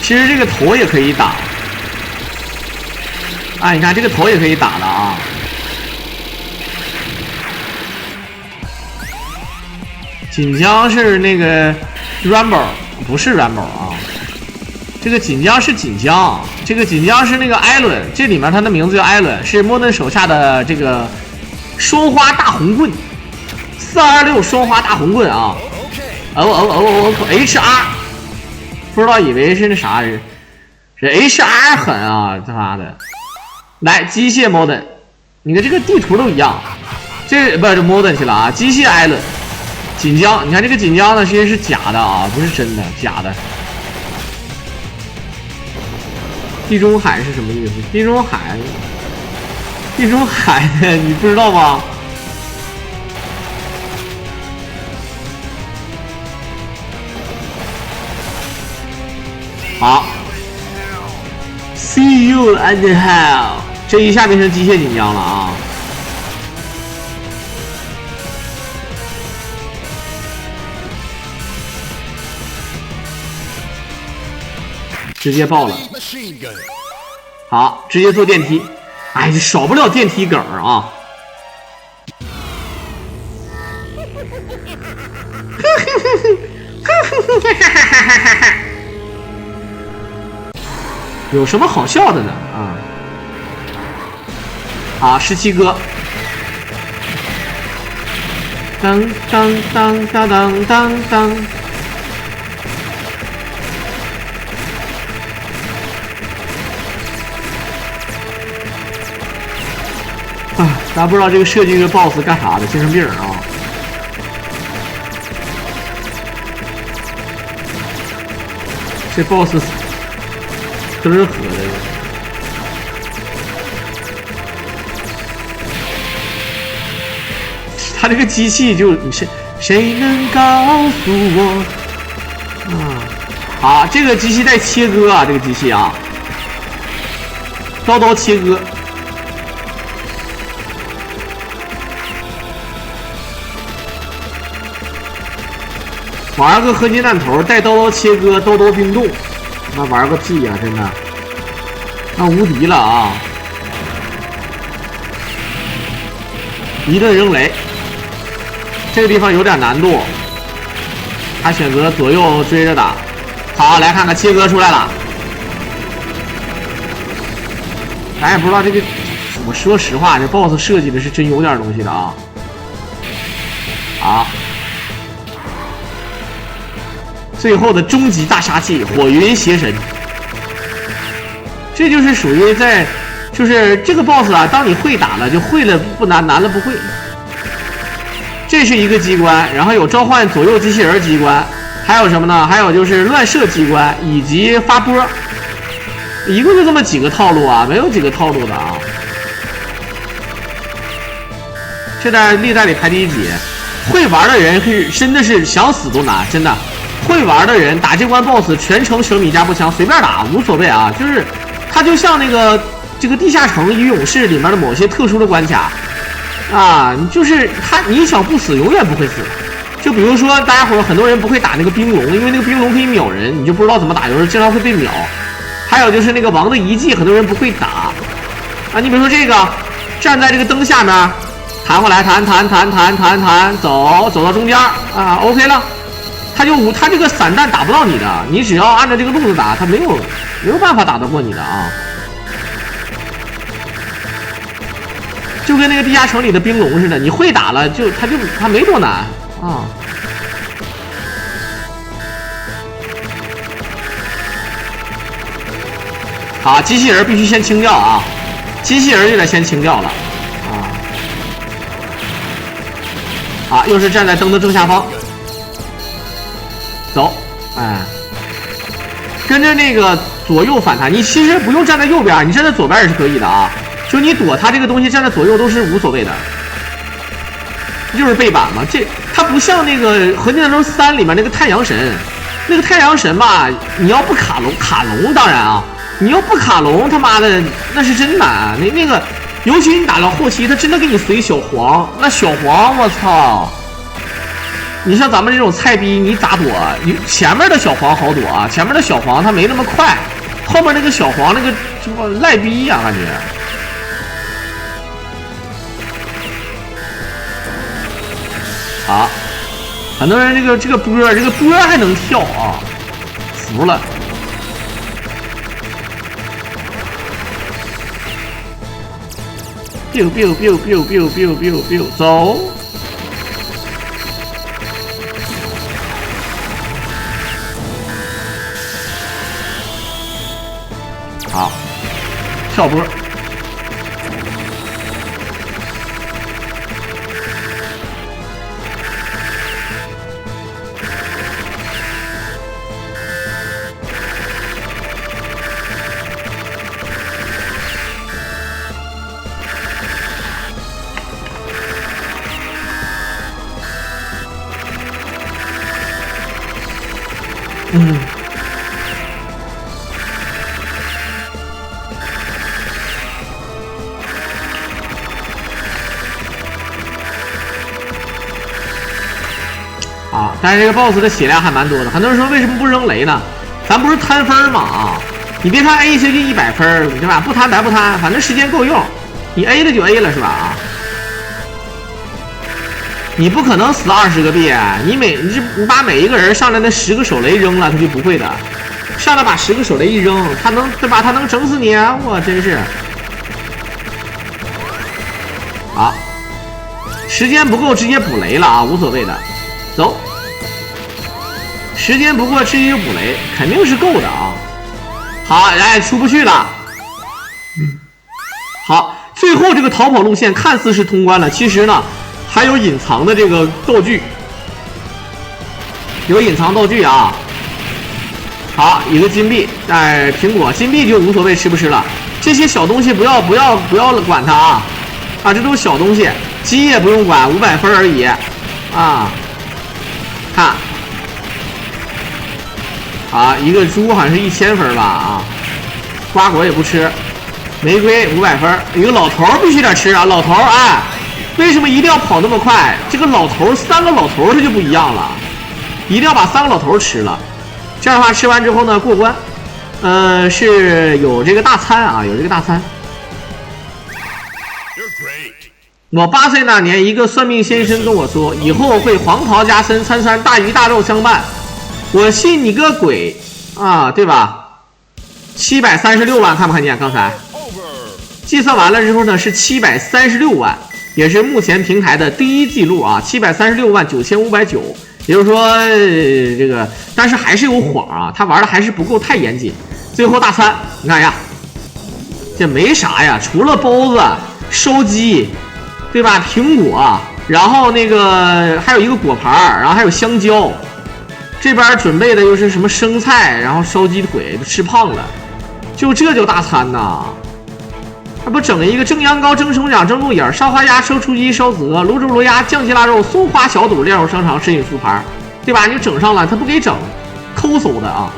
其实这个头也可以打，啊，你看这个头也可以打的啊。锦江是那个 Rumble， 不是 Rumble 啊。这个锦江是锦江，这个锦江是那个艾伦，这里面他的名字叫艾伦，是莫顿手下的这个双花大红棍，426双花大红棍啊。HR， 不知道以为是那啥人，这 HR 狠啊，他妈的！来，机械 Modern， 你看这个地图都一样，这不是 Modern 去了啊，机械艾伦，锦江，你看这个锦江呢，其实是假的啊，不是真的，假的。地中海是什么意思？地中海，你不知道吗？好 ，See you and hell， 这一下变成机械锦江了啊！直接爆了，好，直接坐电梯，哎，少不了电梯梗啊！有什么好笑的呢？啊，17哥，当当当当当当当。大家不知道这个设计这个 BOSS 干啥的，精神病啊！这 BOSS 嘚儿喝的，他这个机器就谁能告诉我？好，这个机器带切割啊，这个机器啊，刀切割。玩个合金弹头带刀切割，刀冰冻，那玩个屁呀！真的，那无敌了啊！一顿扔雷，这个地方有点难度，他选择左右追着打。好，来看看切割出来了。咱也不知道这个，我说实话，这 BOSS 设计的是真有点东西的啊！好。最后的终极大杀器火云邪神，这就是属于就是这个 BOSS 啊，当你会打了就会了不难，难了不会。这是一个机关，然后有召唤左右机器人机关，还有什么呢？还有就是乱射机关以及发波，一共就这么几个套路啊，没有几个套路的啊。这在历代里排第1级。会玩的人真的是想死都难，真的。会玩的人打这关 BOSS 全程小米加步枪随便打无所谓啊，就是它就像那个这个地下城与勇士里面的某些特殊的关卡啊，就是你想不死永远不会死。就比如说大家伙很多人不会打那个冰龙，因为那个冰龙可以秒人，你就不知道怎么打，有时候经常会被秒。还有就是那个王的遗迹，很多人不会打啊。你比如说这个站在这个灯下面，弹过来弹，走到中间啊 ，OK 了。他这个散弹打不到你的，你只要按照这个路子打，他没有办法打得过你的啊。就跟那个地下城里的冰龙似的，你会打了他没多难啊。好，机器人必须先清掉啊，机器人就得先清掉了啊。好，又是站在灯的正下方。走，哎，跟着那个左右反弹，你其实不用站在右边，你站在左边也是可以的啊。就你躲他这个东西，站在左右都是无所谓的，就是背板嘛。它不像那个《合金弹头3》里面那个太阳神，那个太阳神吧，你要不卡龙当然啊，你要不卡龙，他妈的那是真难。那个，尤其你打到后期，他真的给你随小黄，那小黄我操！你像咱们这种菜逼，你咋躲？你前面的小黄好躲啊，前面的小黄它没那么快，后面那个小黄那个什么赖逼呀、感觉。好，很多人这个波还能跳啊，服了。biu biu biu biu biu biu biu biu 走。好，跳波。啊，但是这个 BOSS 的血量还蛮多的。很多人说为什么不扔雷呢？咱不是摊分吗？啊，你别看 A 接近100分，对吧？不摊白不摊，反正时间够用，你 A 了就 A 了，是吧？啊，你不可能死20个币，你把每一个人上来那10个手雷扔了，他就不会的。上来把10个手雷一扔，他能对吧？他能整死你啊！我真是。好，时间不够直接补雷了啊，无所谓的。走，时间不过直接补雷，肯定是够的啊。好，来出不去了。好，最后这个逃跑路线看似是通关了，其实呢还有隐藏的这个道具，有隐藏道具啊。好，一个金币，苹果金币就无所谓吃不吃了，这些小东西不要管它啊。啊，这都是小东西，鸡也不用管，500分而已啊。看，啊，一个猪好像是1000分吧啊，瓜果也不吃，玫瑰500分，一个老头必须得吃啊，老头哎，为什么一定要跑那么快？这个老头3个老头他就不一样了，一定要把3个老头吃了，这样的话吃完之后呢过关，是有这个大餐啊，有这个大餐。我8岁那年，一个算命先生跟我说，以后会黄袍加身，餐餐大鱼大肉相伴。我信你个鬼啊，对吧？736万，看不看见？刚才计算完了之后呢，是736万，也是目前平台的第1记录啊，736万9590。也就是说，这个，但是还是有晃啊，他玩的还是不够太严谨。最后大餐，你看一下，这没啥呀，除了包子、烧鸡。对吧？苹果，然后那个还有一个果盘，然后还有香蕉。这边准备的又是什么生菜，然后烧鸡腿，吃胖了。就这叫大餐呐！那不整了一个蒸羊羔、蒸熊掌、蒸鹿眼、烧花鸭、烧雏鸡、烧子鹅、卤煮卤鸭、酱鸡腊肉、松花小肚、晾肉香肠、什锦酥盘，对吧？你整上了，他不给整，抠搜的啊！